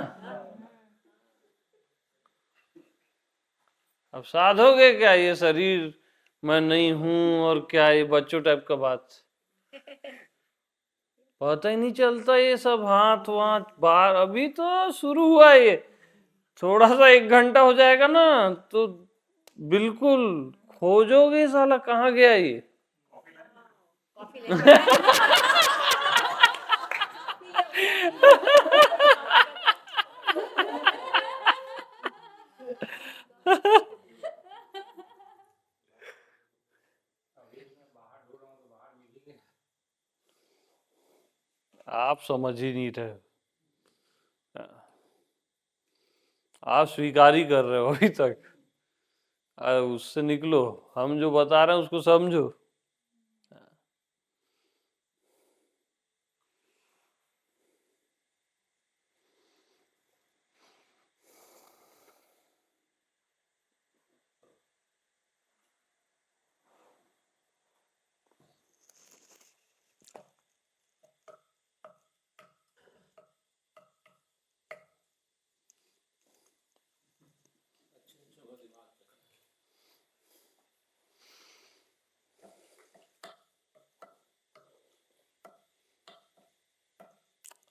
अब साधोगे क्या, ये शरीर मैं नहीं हूं और क्या, ये बच्चों टाइप का बात, पता ही नहीं चलता ये सब हाथ वाथ बाहर। अभी तो शुरू हुआ ये, थोड़ा सा 1 घंटा हो जाएगा ना तो बिल्कुल खोजोगे साला कहाँ गया ये। कॉफी लेके आप समझ ही नहीं रहे, आप स्वीकार ही कर रहे हो अभी तक। अरे उससे निकलो, हम जो बता रहे हैं उसको समझो।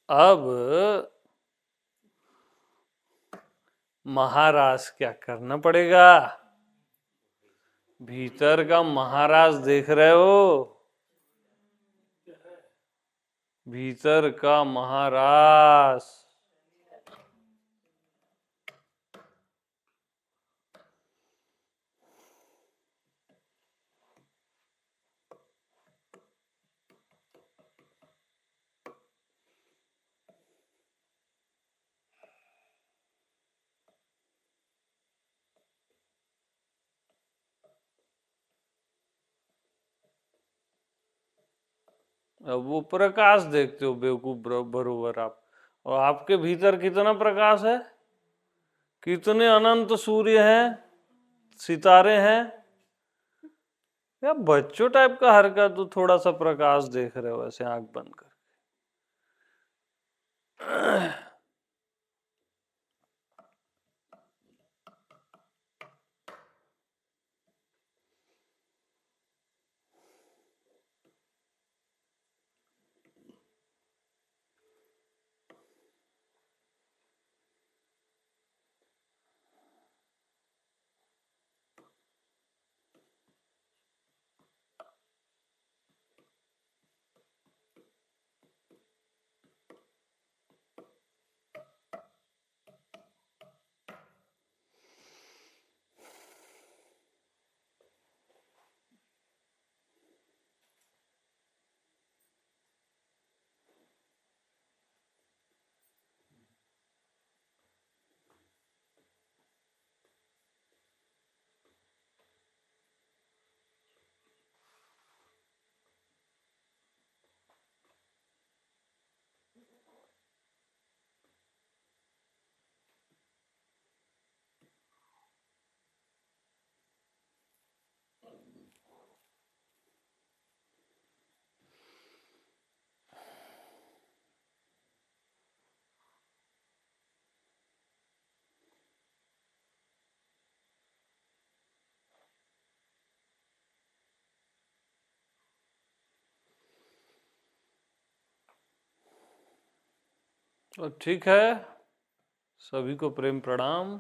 अब महाराज क्या करना पड़ेगा, भीतर का महाराज देख रहे हो, भीतर का महाराज। अब वो प्रकाश देखते हो बेवकूफ बरोबर आप, और आपके भीतर कितना प्रकाश है, कितने अनंत सूर्य हैं, सितारे हैं। या बच्चों टाइप का हरकत, तो थोड़ा सा प्रकाश देख रहे हो ऐसे आंख बंद कर। तो ठीक है, सभी को प्रेम प्रणाम।